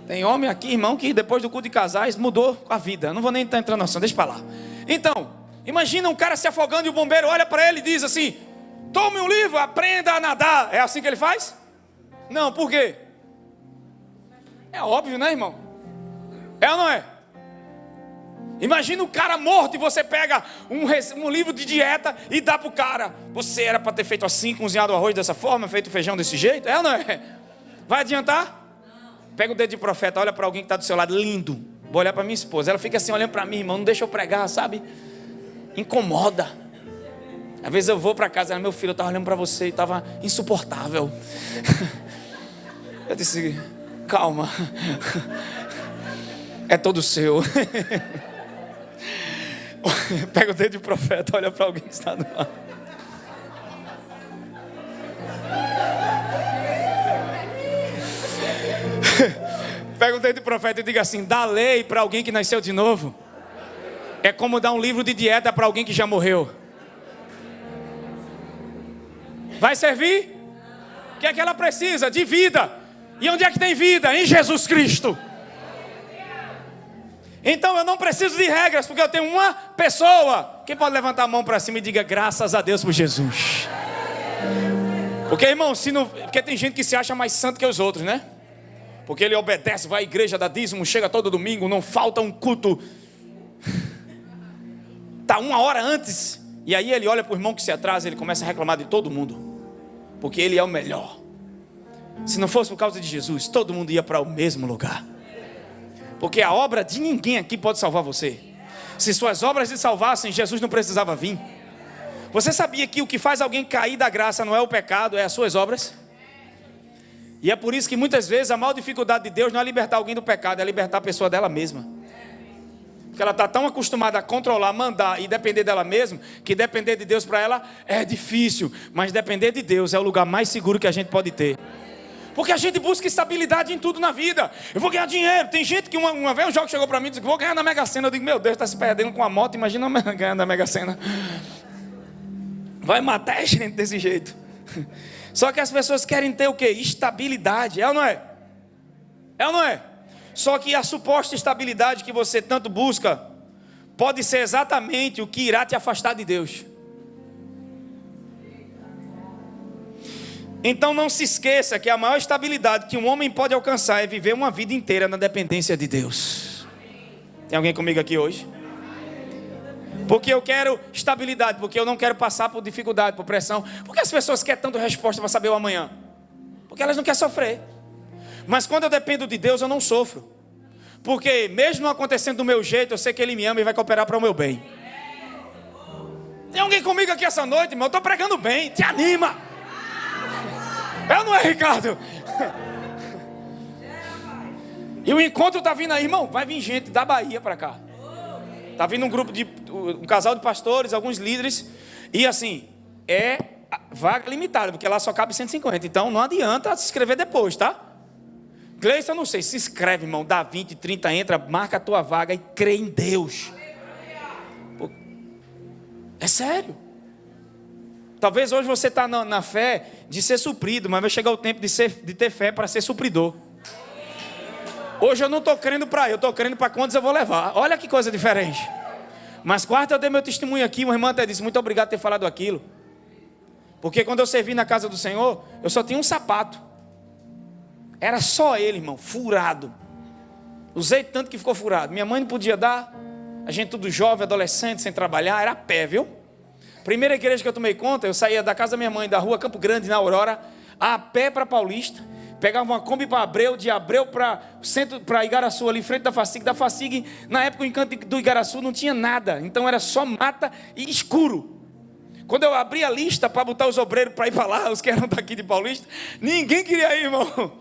Speaker 1: Tem homem aqui, irmão, que depois do culto de casais mudou a vida. Eu não vou nem estar entrando na ação, deixa para lá. Então, imagina um cara se afogando e o bombeiro olha para ele e diz assim: tome um livro, aprenda a nadar. É assim que ele faz? Não, por quê? É óbvio, né, irmão? É ou não é? Imagina o cara morto e você pega um livro de dieta e dá pro cara. Você era para ter feito assim, cozinhado o arroz dessa forma, feito feijão desse jeito? É ou não é? Vai adiantar? Pega o dedo de profeta, olha para alguém que está do seu lado, lindo. Vou olhar para minha esposa, ela fica assim olhando para mim, irmão, não deixa eu pregar, sabe? Incomoda. Às vezes eu vou para casa, ela, meu filho, eu estava olhando para você e estava insuportável. Eu disse, calma. É todo seu. Pega o dedo de profeta, olha para alguém que está do lado. Pega o dedo de profeta e diga assim: dá lei para alguém que nasceu de novo é como dar um livro de dieta para alguém que já morreu. Vai servir? O que é que ela precisa? De vida. E onde é que tem vida? Em Jesus Cristo. Então eu não preciso de regras, porque eu tenho uma pessoa. Quem pode levantar a mão para cima e diga graças a Deus por Jesus? Porque, irmão, porque tem gente que se acha mais santo que os outros, né? Porque ele obedece, vai à igreja, dá dízimo, chega todo domingo, não falta um culto. Está 1 hora antes. E aí ele olha para o irmão que se atrasa, ele começa a reclamar de todo mundo. Porque ele é o melhor. Se não fosse por causa de Jesus, todo mundo ia para o mesmo lugar. Porque a obra de ninguém aqui pode salvar você. Se suas obras te salvassem, Jesus não precisava vir. Você sabia que o que faz alguém cair da graça não é o pecado, é as suas obras? E é por isso que muitas vezes a maior dificuldade de Deus não é libertar alguém do pecado, é libertar a pessoa dela mesma. Porque ela está tão acostumada a controlar, mandar e depender dela mesma, que depender de Deus para ela é difícil. Mas depender de Deus é o lugar mais seguro que a gente pode ter. Porque a gente busca estabilidade em tudo na vida. Eu vou ganhar dinheiro. Tem gente que uma vez um jogo chegou para mim e disse que vou ganhar na Mega Sena. Eu digo, meu Deus, está se perdendo com a moto, imagina ganhar na Mega Sena. Vai matar a gente desse jeito. Só que as pessoas querem ter o quê? Estabilidade, é ou não é? É ou não é? Só que a suposta estabilidade que você tanto busca pode ser exatamente o que irá te afastar de Deus. Então não se esqueça que a maior estabilidade que um homem pode alcançar é viver uma vida inteira na dependência de Deus. Tem alguém comigo aqui hoje? Porque eu quero estabilidade, porque eu não quero passar por dificuldade, por pressão. Porque as pessoas querem tanto resposta para saber o amanhã? Porque elas não querem sofrer. Mas quando eu dependo de Deus, eu não sofro. Porque mesmo não acontecendo do meu jeito, eu sei que Ele me ama e vai cooperar para o meu bem. Tem alguém comigo aqui essa noite, irmão? Eu estou pregando bem, te anima. É ou não é, Ricardo? E o encontro está vindo aí, irmão. Vai vir gente da Bahia para cá. Está vindo um casal de pastores, alguns líderes. E assim, é vaga limitada, porque lá só cabe 150. Então não adianta se inscrever depois, tá? Gleison, eu não sei, se inscreve, irmão. Dá 20, 30, entra, marca a tua vaga e crê em Deus. É sério. Talvez hoje você está na fé de ser suprido, mas vai chegar o tempo de ter fé para ser supridor. Hoje eu não estou crendo para eu estou crendo para quantos eu vou levar. Olha que coisa diferente. Mas quarta eu dei meu testemunho aqui, uma irmã até disse, muito obrigado por ter falado aquilo. Porque quando eu servi na casa do Senhor, eu só tinha um sapato. Era só ele, irmão, furado. Usei tanto que ficou furado. Minha mãe não podia dar. A gente tudo jovem, adolescente, sem trabalhar, era a pé, viu? Primeira igreja que eu tomei conta, eu saía da casa da minha mãe, da rua Campo Grande, na Aurora, a pé para Paulista. Pegava uma Kombi para Abreu, de Abreu para centro, para Igaraçu, ali em frente da FACIG. Da FACIG, na época, o encanto do Igaraçu não tinha nada. Então era só mata e escuro. Quando eu abri a lista para botar os obreiros para ir para lá, os que eram daqui de Paulista, ninguém queria ir, irmão.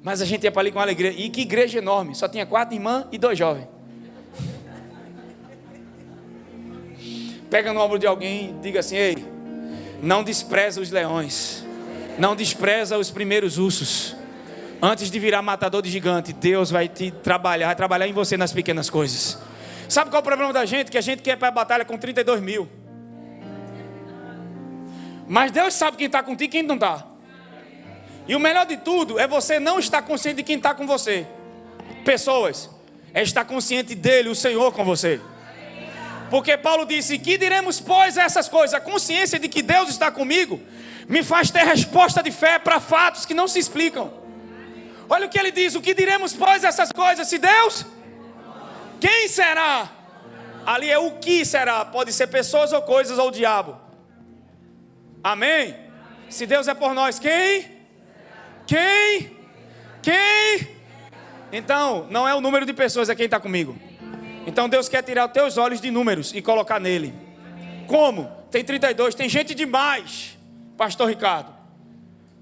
Speaker 1: Mas a gente ia para ali com alegria. E que igreja enorme, só tinha 4 irmãs e 2 jovens. Pega no ombro de alguém e diga assim: ei, não despreza os leões, não despreza os primeiros ursos. Antes de virar matador de gigante, Deus vai trabalhar em você nas pequenas coisas. Sabe qual é o problema da gente? Que a gente quer ir para a batalha com 32 mil. Mas Deus sabe quem está contigo e quem não está. E o melhor de tudo é você não estar consciente de quem está com você. Pessoas, é estar consciente dele, o Senhor, com você. Porque Paulo disse: que diremos pois a essas coisas? A consciência de que Deus está comigo me faz ter resposta de fé para fatos que não se explicam. Olha o que ele diz: o que diremos pois a essas coisas? Se Deus, quem será? Ali é o que será. Pode ser pessoas ou coisas ou o diabo. Amém? Se Deus é por nós, quem? Então, não é o número de pessoas, é quem está comigo. Então Deus quer tirar os teus olhos de números e colocar nele. Como? Tem 32, tem gente demais. Pastor Ricardo,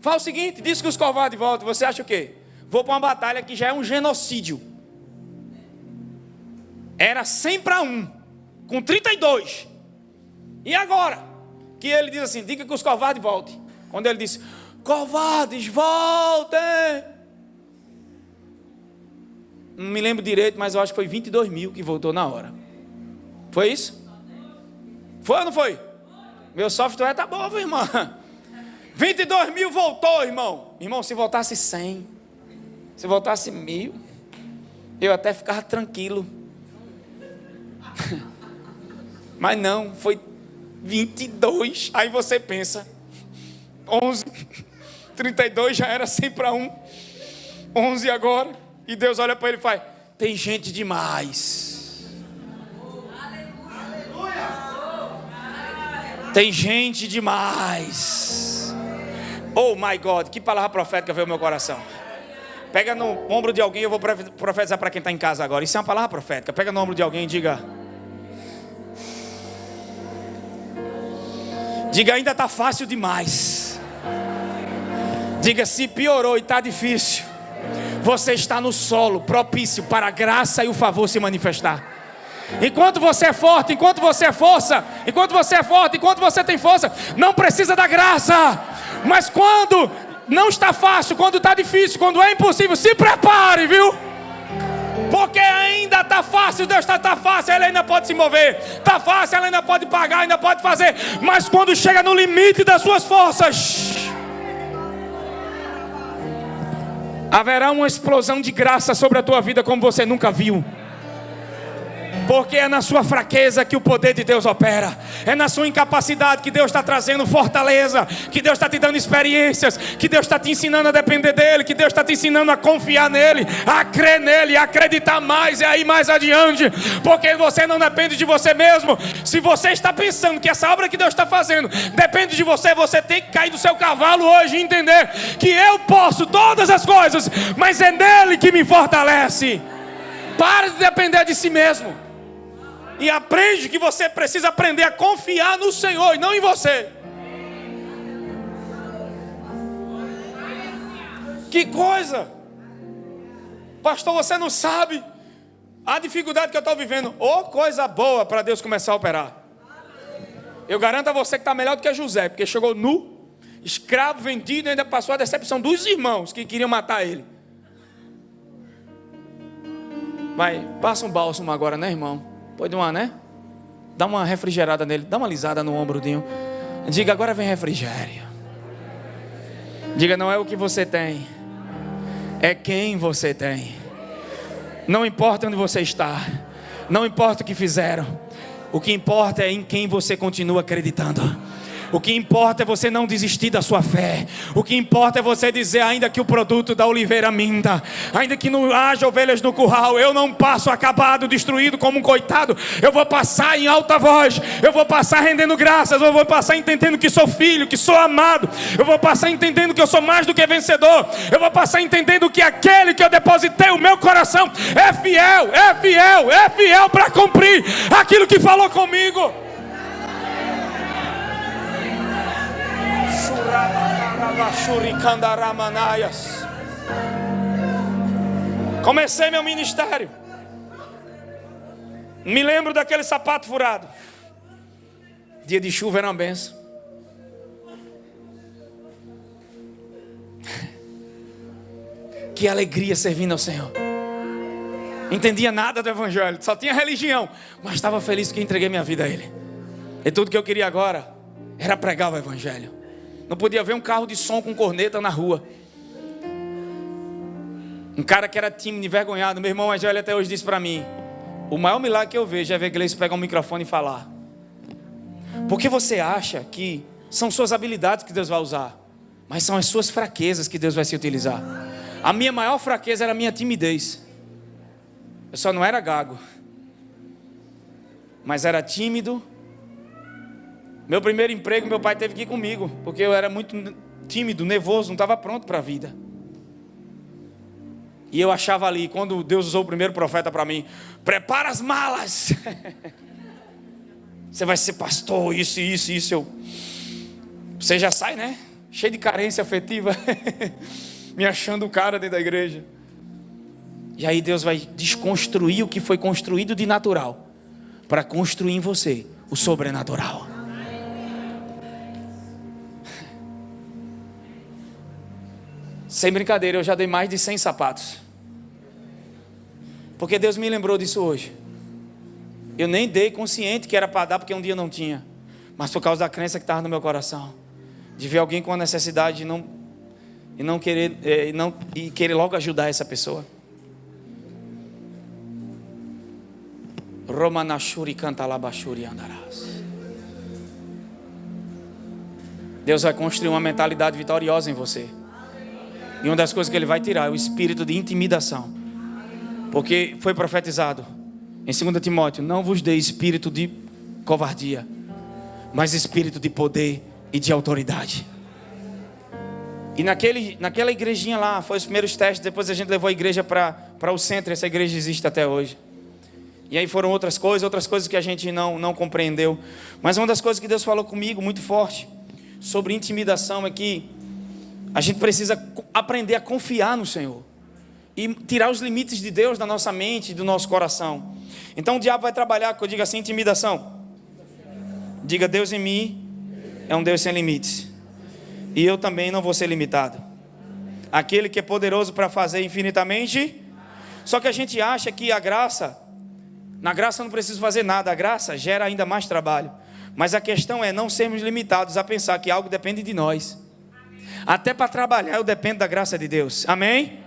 Speaker 1: fala o seguinte: diz que os covardes voltam. Você acha o quê? Vou para uma batalha que já é um genocídio. Era 100 para 1, com 32. E agora? Que ele diz assim: diga que os covardes voltem. Quando ele disse: covardes, voltem. Não me lembro direito, mas eu acho que foi 22 mil que voltou na hora. Foi isso? Foi ou não foi? Meu software tá bom, irmão. 22 mil voltou, irmão. Irmão, se voltasse 100, se voltasse 1000, eu até ficava tranquilo. Mas não, foi 22. Aí você pensa: 11, 32 já era 100 para 1, 11 agora. E Deus olha para ele e faz: tem gente demais. Tem gente demais. Oh my God, que palavra profética veio ao meu coração. Pega no ombro de alguém, eu vou profetizar para quem está em casa agora. Isso é uma palavra profética. Pega no ombro de alguém e diga: ainda está fácil demais. Diga: se piorou e está difícil, você está no solo propício para a graça e o favor se manifestar. Enquanto você é forte, enquanto você é força, enquanto você é forte, enquanto você tem força, não precisa da graça. Mas quando não está fácil, quando está difícil, quando é impossível, se prepare, viu? Porque ainda está fácil, Deus está fácil, Ele ainda pode se mover. Está fácil, Ele ainda pode pagar, ainda pode fazer. Mas quando chega no limite das suas forças, haverá uma explosão de graça sobre a tua vida como você nunca viu. Porque é na sua fraqueza que o poder de Deus opera. É na sua incapacidade que Deus está trazendo fortaleza, que Deus está te dando experiências, que Deus está te ensinando a depender dEle, que Deus está te ensinando a confiar nele, a crer nele, a acreditar mais e aí mais adiante. Porque você não depende de você mesmo. Se você está pensando que essa obra que Deus está fazendo depende de você, você tem que cair do seu cavalo hoje e entender que eu posso todas as coisas, mas é nele que me fortalece. Para de depender de si mesmo. E aprende que você precisa aprender a confiar no Senhor e não em você. Que coisa! Pastor, você não sabe a dificuldade que eu estou vivendo. Oh, coisa boa para Deus começar a operar. Eu garanto a você que está melhor do que José, porque chegou nu, escravo, vendido, e ainda passou a decepção dos irmãos que queriam matar ele. Vai, passa um bálsamo agora, né, irmão? Pode uma, né? Dá uma refrigerada nele, dá uma alisada no ombrodinho. Diga: agora vem refrigério. Diga: não é o que você tem, é quem você tem. Não importa onde você está, não importa o que fizeram, o que importa é em quem você continua acreditando. O que importa é você não desistir da sua fé. O que importa é você dizer: ainda que o produto da oliveira minta, ainda que não haja ovelhas no curral, eu não passo acabado, destruído como um coitado. Eu vou passar em alta voz, eu vou passar rendendo graças, eu vou passar entendendo que sou filho, que sou amado. Eu vou passar entendendo que eu sou mais do que vencedor. Eu vou passar entendendo que aquele que eu depositei o meu coração é fiel, é fiel, é fiel para cumprir aquilo que falou comigo. Comecei meu ministério. Me lembro daquele sapato furado. Dia de chuva era uma benção. Que alegria servindo ao Senhor. Entendia nada do evangelho, só tinha religião, mas estava feliz que entreguei minha vida a Ele. E tudo que eu queria agora era pregar o evangelho. Não podia ver um carro de som com corneta na rua. Um cara que era tímido, envergonhado. Meu irmão mais velho até hoje disse para mim: o maior milagre que eu vejo é ver Gleice pegar um microfone e falar. Porque você acha que são suas habilidades que Deus vai usar, mas são as suas fraquezas que Deus vai se utilizar. A minha maior fraqueza era a minha timidez. Eu só não era gago, mas era tímido. Meu primeiro emprego, meu pai teve que ir comigo, porque eu era muito tímido, nervoso, não estava pronto para a vida. E eu achava ali, quando Deus usou o primeiro profeta para mim: prepara as malas. Você vai ser pastor, isso. Você já sai, né? Cheio de carência afetiva. Me achando o cara dentro da igreja. E aí Deus vai desconstruir o que foi construído de natural, para construir em você o sobrenatural. Sem brincadeira, eu já dei mais de 100 sapatos. Porque Deus me lembrou disso hoje. Eu nem dei consciente que era para dar, porque um dia não tinha. Mas por causa da crença que estava no meu coração. De ver alguém com uma necessidade e querer logo ajudar essa pessoa. Romanashuri cantalabashuri andarás. Deus vai construir uma mentalidade vitoriosa em você. E uma das coisas que Ele vai tirar é o espírito de intimidação. Porque foi profetizado em 2 Timóteo: não vos dê espírito de covardia, mas espírito de poder e de autoridade. E naquela igrejinha lá, foi os primeiros testes. Depois a gente levou a igreja para o centro. Essa igreja existe até hoje. E aí foram outras coisas que a gente não compreendeu. Mas uma das coisas que Deus falou comigo muito forte sobre intimidação é que a gente precisa aprender a confiar no Senhor e tirar os limites de Deus da nossa mente e do nosso coração. Então o diabo vai trabalhar, que eu diga assim, intimidação. Diga: Deus em mim é um Deus sem limites, e eu também não vou ser limitado. Aquele que é poderoso para fazer infinitamente. Só que a gente acha que na graça eu não preciso fazer nada, a graça gera ainda mais trabalho. Mas a questão é não sermos limitados a pensar que algo depende de nós. Até para trabalhar eu dependo da graça de Deus. Amém?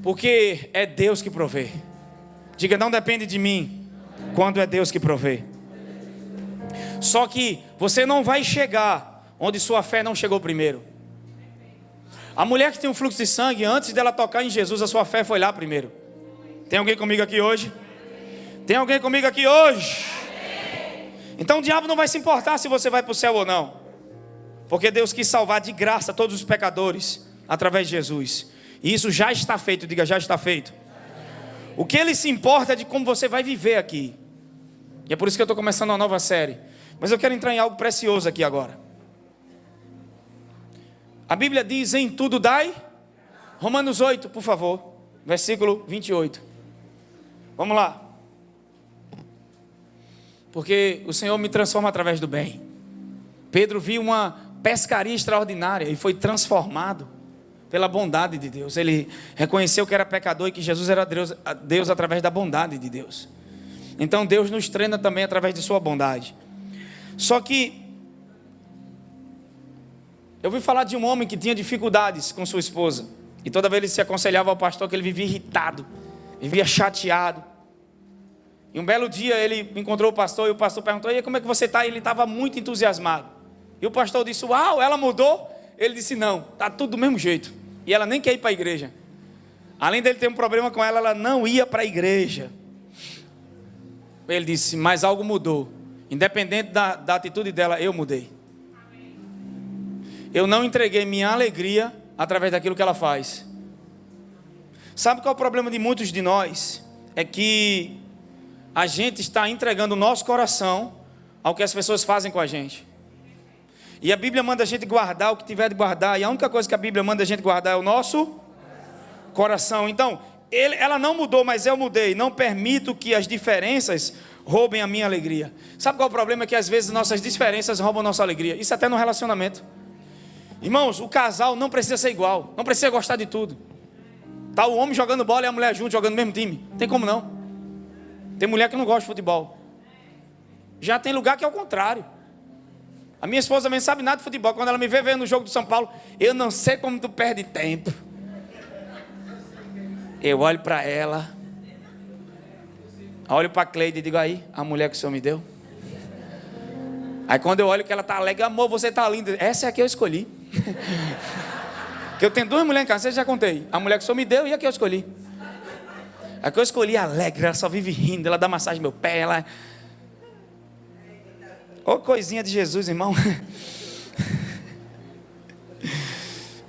Speaker 1: Porque é Deus que provê. Diga: não depende de mim, quando é Deus que provê. Só que você não vai chegar onde sua fé não chegou primeiro. A mulher que tem um fluxo de sangue, antes dela tocar em Jesus, a sua fé foi lá primeiro. Tem alguém comigo aqui hoje? Tem alguém comigo aqui hoje? Então o diabo não vai se importar se você vai para o céu ou não, porque Deus quis salvar de graça todos os pecadores através de Jesus. E isso já está feito. Diga: já está feito. O que Ele se importa é de como você vai viver aqui. E é por isso que eu estou começando uma nova série. Mas eu quero entrar em algo precioso aqui agora. A Bíblia diz: em tudo dai. Romanos 8, por favor, versículo 28. Vamos lá. Porque o Senhor me transforma através do bem. Pedro viu uma pescaria extraordinária e foi transformado pela bondade de Deus. Ele reconheceu que era pecador e que Jesus era Deus através da bondade de Deus. Então Deus nos treina também através de sua bondade. Só que eu ouvi falar de um homem que tinha dificuldades com sua esposa. E toda vez ele se aconselhava ao pastor que ele vivia irritado, vivia chateado. E um belo dia ele encontrou o pastor e o pastor perguntou: e aí, como é que você está? E ele estava muito entusiasmado. E o pastor disse: uau, ela mudou? Ele disse: não, está tudo do mesmo jeito. E ela nem quer ir para a igreja. Além dele ter um problema com ela, ela não ia para a igreja. Ele disse: mas algo mudou. Independente da atitude dela, eu mudei. Eu não entreguei minha alegria através daquilo que ela faz. Sabe qual é o problema de muitos de nós? É que a gente está entregando o nosso coração ao que as pessoas fazem com a gente. E a Bíblia manda a gente guardar o que tiver de guardar. E a única coisa que a Bíblia manda a gente guardar é o nosso coração. Então, ela não mudou, mas eu mudei. Não permito que as diferenças roubem a minha alegria. Sabe qual é o problema? É que às vezes nossas diferenças roubam a nossa alegria. Isso até no relacionamento. Irmãos, o casal não precisa ser igual. Não precisa gostar de tudo. Tá o homem jogando bola e a mulher junto, jogando no mesmo time. Tem como não. Tem mulher que não gosta de futebol. Já tem lugar que é o contrário. A minha esposa nem sabe nada de futebol. Quando ela me vê vendo o jogo do São Paulo, eu não sei como tu perde tempo. Eu olho para ela, olho para a Cleide e digo, aí, a mulher que o Senhor me deu. Aí quando eu olho que ela está alegre, amor, você está linda. Essa é a que eu escolhi. Que eu tenho 2 mulheres em casa, eu já contei. A mulher que o Senhor me deu e a que eu escolhi. A que eu escolhi é alegre, ela só vive rindo, ela dá massagem no meu pé, ela... Ô coisinha de Jesus, irmão.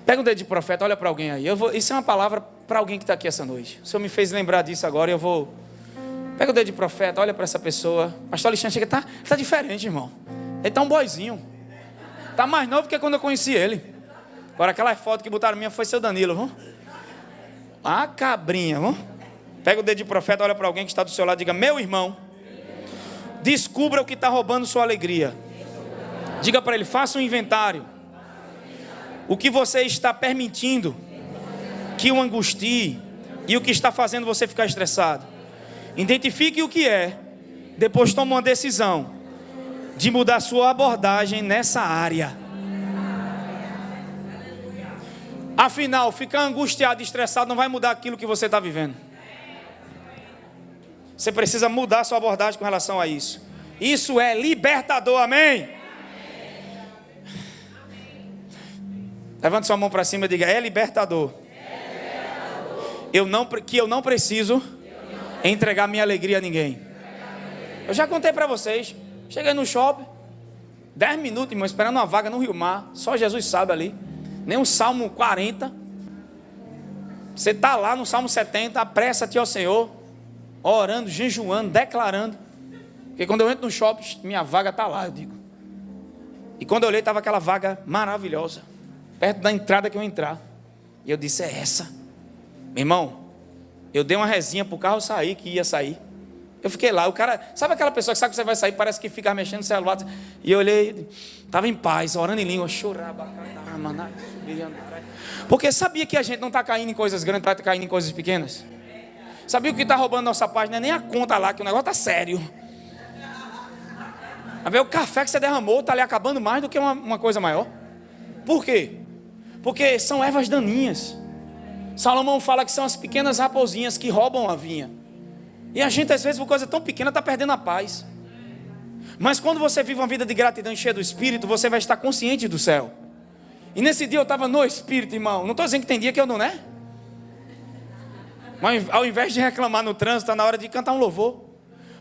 Speaker 1: Pega um dedo de profeta, olha para alguém aí. Isso é uma palavra para alguém que está aqui essa noite. O Senhor me fez lembrar disso agora e eu vou... Pega o dedo de profeta, olha para essa pessoa. Pastor Alexandre chega, tá diferente, irmão. Ele tá um boizinho. Tá mais novo que quando eu conheci ele. Agora aquela foto que botaram minha foi seu Danilo, viu? Ah, cabrinha, viu? Pega o dedo de profeta, olha para alguém que está do seu lado e diga, meu irmão, descubra o que está roubando sua alegria. Diga para ele, faça um inventário. O que você está permitindo que o angustie e o que está fazendo você ficar estressado. Identifique o que é, depois tome uma decisão de mudar sua abordagem nessa área. Afinal, ficar angustiado e estressado não vai mudar aquilo que você está vivendo. Você precisa mudar sua abordagem com relação a isso. Isso é libertador, amém? Levante sua mão para cima e diga, é libertador. Eu não preciso entregar minha alegria a ninguém. Eu já contei para vocês. Cheguei no shopping, 10 minutos, irmão, esperando uma vaga no Rio Mar. Só Jesus sabe ali. Nem um Salmo 40. Você está lá no Salmo 70, apressa-te ao Senhor, orando, jejuando, declarando. Porque quando eu entro no shopping, minha vaga está lá, eu digo. E quando eu olhei, estava aquela vaga maravilhosa, perto da entrada que eu entrar. E eu disse, é essa. Meu irmão, eu dei uma resinha para o carro sair, que ia sair. Eu fiquei lá, o cara, sabe aquela pessoa que sabe que você vai sair, parece que fica mexendo no celular. E eu olhei, estava em paz, orando em língua, porque sabia que a gente não está caindo em coisas grandes, está caindo em coisas pequenas. Sabia o que está roubando nossa paz? Não é nem a conta lá, que o negócio está sério. A ver, o café que você derramou está ali acabando mais do que uma coisa maior. Por quê? Porque são ervas daninhas. Salomão fala que são as pequenas raposinhas que roubam a vinha. E a gente às vezes por coisa tão pequena está perdendo a paz. Mas quando você vive uma vida de gratidão cheia do Espírito, você vai estar consciente do céu. E nesse dia eu estava no Espírito, irmão. Não estou dizendo que tem dia que eu não, né? Mas ao invés de reclamar no trânsito, está na hora de cantar um louvor.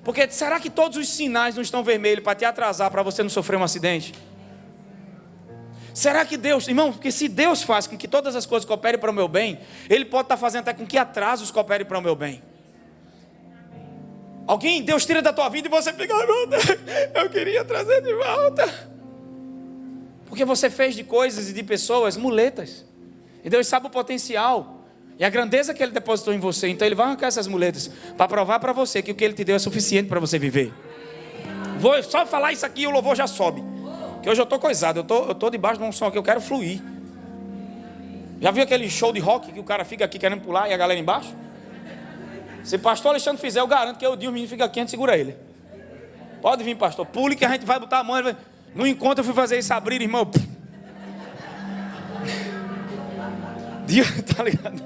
Speaker 1: Porque será que todos os sinais não estão vermelhos para te atrasar, para você não sofrer um acidente? Será que Deus, irmão, porque se Deus faz com que todas as coisas cooperem para o meu bem, Ele pode estar fazendo até com que atrasos cooperem para o meu bem. Alguém, Deus tira da tua vida e você fica, meu Deus, eu queria trazer de volta. Porque você fez de coisas e de pessoas muletas. E Deus sabe o potencial e a grandeza que Ele depositou em você. Então Ele vai arrancar essas muletas para provar para você que o que Ele te deu é suficiente para você viver. Vou só falar isso aqui e o louvor já sobe. Que hoje eu estou coisado, eu estou debaixo de um som que eu quero fluir. Já viu aquele show de rock que o cara fica aqui querendo pular e a galera embaixo? Se o pastor Alexandre fizer, eu garanto que eu digo, o menino fica aqui, a gente segura ele. Pode vir, pastor, pule que a gente vai botar a mão. Ele vai... No encontro eu fui fazer isso, abrir, irmão. Tá ligado?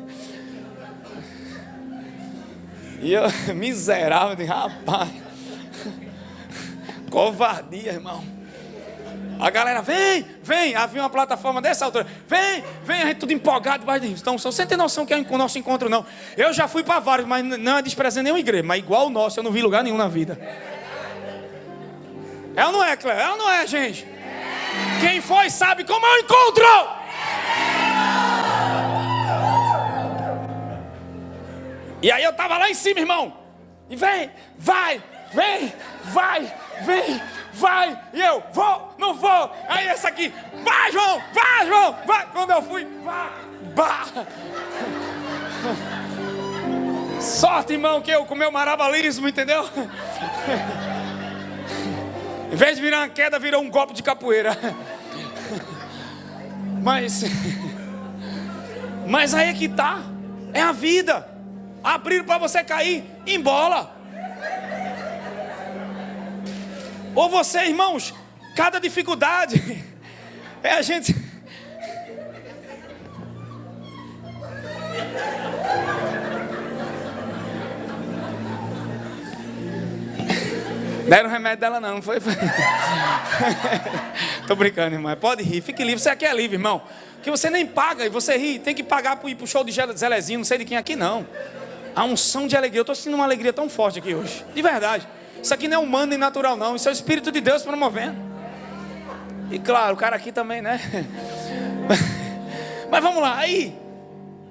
Speaker 1: E eu, miserável, de rapaz. Covardia, irmão. A galera, vem, havia uma plataforma dessa altura, vem, a gente tudo empolgado debaixo disso. Então, você tem noção que é o nosso encontro, não. Eu já fui para vários, mas não é desprezando nenhuma igreja, mas igual o nosso, eu não vi lugar nenhum na vida. É ou não é, Cléber? É ou não é, gente? Quem foi sabe como é o encontro. E aí eu tava lá em cima, irmão. E vem, vai. E eu, vou, não vou. Aí essa aqui, vai, João, vai. Quando eu fui, vai. Sorte, irmão, que eu com meu marabalismo, entendeu? Em vez de virar uma queda, virou um golpe de capoeira. Mas aí é que tá. É a vida. Abriram para você cair, embola. Ou você, irmãos, cada dificuldade é a gente... Deram remédio dela não foi? Tô brincando, irmão. Pode rir, fique livre. Você aqui é livre, irmão. Que você nem paga e você ri. Tem que pagar para ir pro show de Zelezinho, não sei de quem aqui não. A unção de alegria. Eu tô sentindo uma alegria tão forte aqui hoje. De verdade. Isso aqui não é humano nem natural não. Isso é o Espírito de Deus promovendo. E claro, o cara aqui também, né? Mas vamos lá. Aí,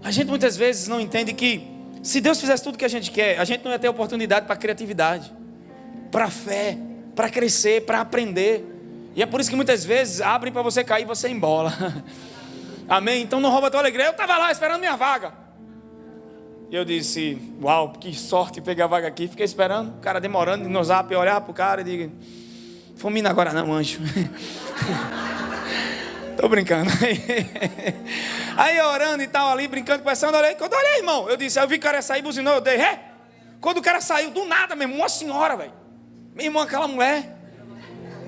Speaker 1: a gente muitas vezes não entende que se Deus fizesse tudo que a gente quer, a gente não ia ter oportunidade para criatividade, para fé, para crescer, para aprender. E é por isso que muitas vezes abrem para você cair e você embola. Amém? Então não rouba a tua alegria. Eu estava lá esperando minha vaga. E eu disse, uau, que sorte pegar a vaga aqui. Fiquei esperando, o cara demorando no zap. Eu olhava para o cara e digo, fulmina agora não, anjo. Tô brincando. Aí eu orando e tal ali, brincando, conversando. Quando eu olhei, irmão, eu disse, eu vi o cara sair, buzinou, eu dei ré. Quando o cara saiu, do nada mesmo, uma senhora, velho. Meu irmão, aquela mulher,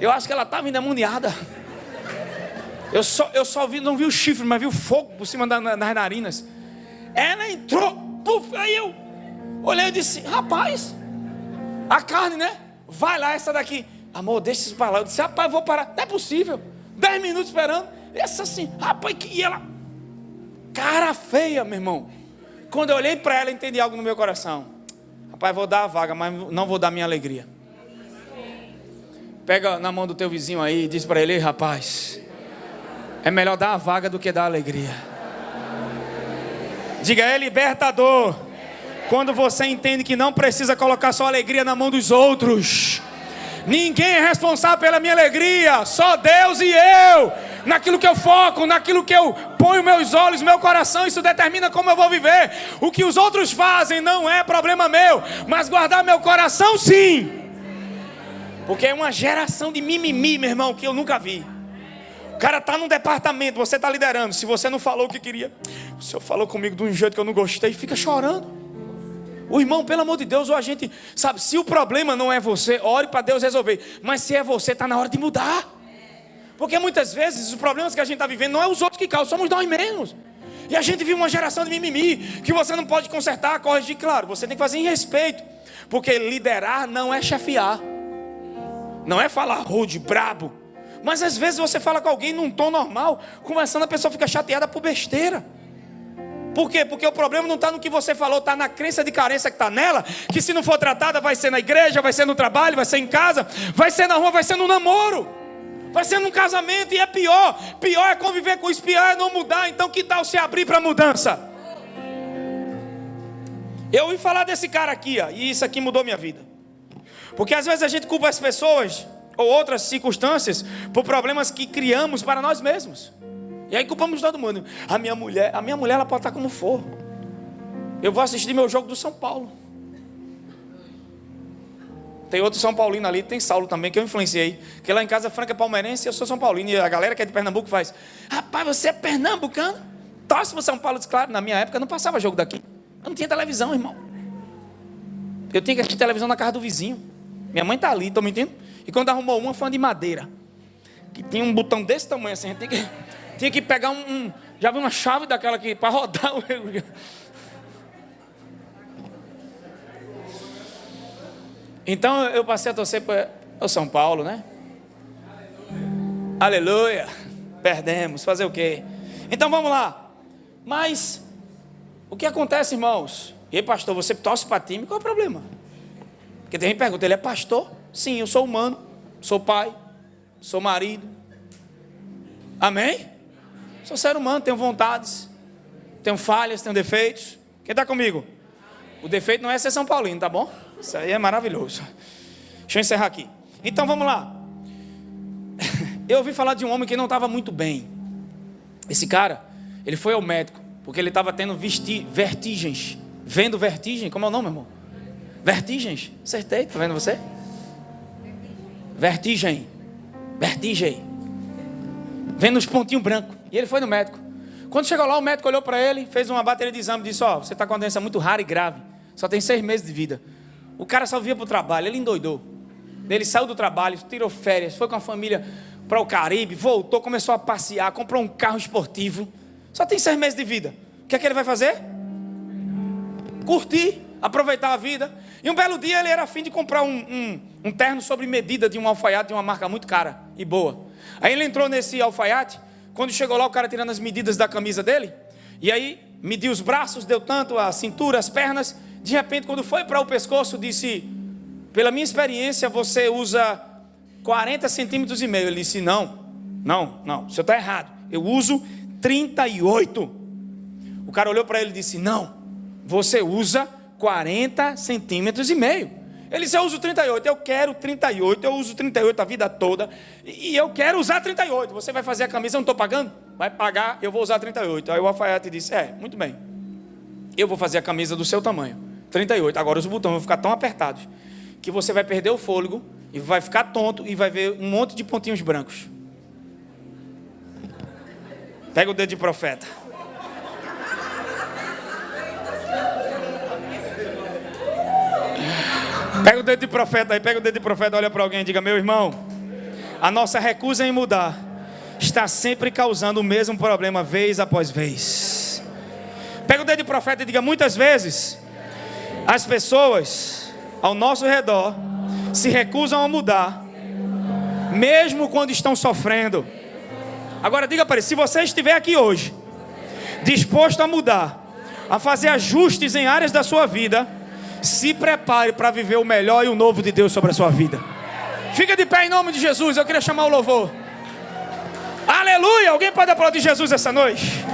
Speaker 1: eu acho que ela estava endemoniada. Eu só vi, não vi o chifre, mas vi o fogo por cima das narinas. Ela entrou, puf, aí eu olhei e disse, rapaz, a carne, né? Vai lá, essa daqui. Amor, deixa isso para lá. Eu disse, rapaz, eu vou parar. Não é possível. 10 minutos esperando. Essa assim, rapaz, e ela, cara feia, meu irmão. Quando eu olhei para ela, entendi algo no meu coração. Rapaz, vou dar a vaga, mas não vou dar minha alegria. Pega na mão do teu vizinho aí e diz para ele, rapaz, é melhor dar a vaga do que dar a alegria. Diga, é libertador quando você entende que não precisa colocar sua alegria na mão dos outros. Ninguém é responsável pela minha alegria, só Deus e eu. Naquilo que eu foco, naquilo que eu ponho meus olhos, meu coração, isso determina como eu vou viver. O que os outros fazem não é problema meu, mas guardar meu coração sim. Porque é uma geração de mimimi, meu irmão, que eu nunca vi. O cara está num departamento, você está liderando. Se você não falou o que queria, o senhor falou comigo de um jeito que eu não gostei, fica chorando. O irmão, pelo amor de Deus, ou a gente, sabe, se o problema não é você, ore para Deus resolver. Mas se é você, está na hora de mudar. Porque muitas vezes os problemas que a gente está vivendo não é os outros que causam, somos nós mesmos. E a gente vive uma geração de mimimi, que você não pode consertar, corrigir, claro, você tem que fazer em respeito. Porque liderar não é chefiar. Não é falar rude, brabo. Mas às vezes você fala com alguém num tom normal, conversando, a pessoa fica chateada por besteira. Por quê? Porque o problema não está no que você falou, está na crença de carência que está nela, que se não for tratada vai ser na igreja, vai ser no trabalho, vai ser em casa, vai ser na rua, vai ser no namoro, vai ser num casamento, e é pior. Pior é conviver com isso, pior é não mudar. Então que tal se abrir para a mudança? Eu ouvi falar desse cara aqui, ó, e isso aqui mudou minha vida. Porque às vezes a gente culpa as pessoas ou outras circunstâncias por problemas que criamos para nós mesmos. E aí culpamos todo mundo. A minha mulher ela pode estar como for. Eu vou assistir meu jogo do São Paulo. Tem outro São Paulino ali, tem Saulo também, que eu influenciei. Que lá em casa Franca é palmeirense e eu sou São Paulino. E a galera que é de Pernambuco faz, rapaz, você é pernambucano? Torce para São Paulo. Claro, na minha época não passava jogo daqui. Eu não tinha televisão, irmão. Eu tinha que assistir televisão na casa do vizinho. Minha mãe está ali, estão me entendendo? E quando arrumou uma, foi de madeira, que tinha um botão desse tamanho assim, a gente tinha que pegar já vi uma chave daquela aqui para rodar. Então eu passei a torcer para o São Paulo, né? Aleluia. Perdemos, fazer o quê? Então vamos lá. Mas o que acontece, irmãos? E aí, pastor, você torce para time, qual é o problema? Porque tem gente que pergunta, ele é pastor? Sim, eu sou humano, sou pai, sou marido. Amém? Sou ser humano, tenho vontades, tenho falhas, tenho defeitos. Quem está comigo? O defeito não é ser São Paulino, tá bom? Isso aí é maravilhoso. Deixa eu encerrar aqui. Então vamos lá. Eu ouvi falar de um homem que não estava muito bem. Esse cara, ele foi ao médico. porque ele estava tendo vertigens. Vendo vertigem, como é o nome, meu irmão? Vertigens, acertei, tá vendo você? Vertigem. Vendo os pontinhos brancos. E ele foi no médico. Quando chegou lá, o médico olhou para ele, fez uma bateria de exame e disse: ó, você está com uma doença muito rara e grave, só tem 6 meses de vida. O cara só via para o trabalho, ele endoidou. Ele saiu do trabalho, tirou férias, foi com a família para o Caribe, voltou, começou a passear, comprou um carro esportivo. Só tem 6 meses de vida. O que é que ele vai fazer? Curtir, aproveitar a vida. E um belo dia ele era a fim de comprar um terno sobre medida de um alfaiate de uma marca muito cara e boa. Aí ele entrou nesse alfaiate. Quando chegou lá, o cara tirando as medidas da camisa dele, e aí mediu os braços, deu tanto, a cintura, as pernas. De repente, quando foi para o pescoço, disse: pela minha experiência, você usa 40 centímetros e meio. Ele disse: não, o senhor está errado, eu uso 38. O cara olhou para ele e disse: não, você usa 40 centímetros e meio. Ele disse: eu uso 38, eu quero 38, eu uso 38 a vida toda, e eu quero usar 38. Você vai fazer a camisa, eu não estou pagando? Vai pagar, eu vou usar 38. Aí o alfaiate disse: muito bem, eu vou fazer a camisa do seu tamanho, 38. Agora os botões vão ficar tão apertados que você vai perder o fôlego e vai ficar tonto e vai ver um monte de pontinhos brancos. Pega o dedo de profeta. Pega o dedo de profeta aí, pega o dedo de profeta, olha para alguém e diga: meu irmão, a nossa recusa em mudar está sempre causando o mesmo problema vez após vez. Pega o dedo de profeta e diga: muitas vezes as pessoas ao nosso redor se recusam a mudar, mesmo quando estão sofrendo. Agora diga para ele: se você estiver aqui hoje disposto a mudar, a fazer ajustes em áreas da sua vida, se prepare para viver o melhor e o novo de Deus sobre a sua vida. Fica de pé em nome de Jesus. Eu queria chamar o louvor. Aleluia! Alguém pode aplaudir Jesus essa noite?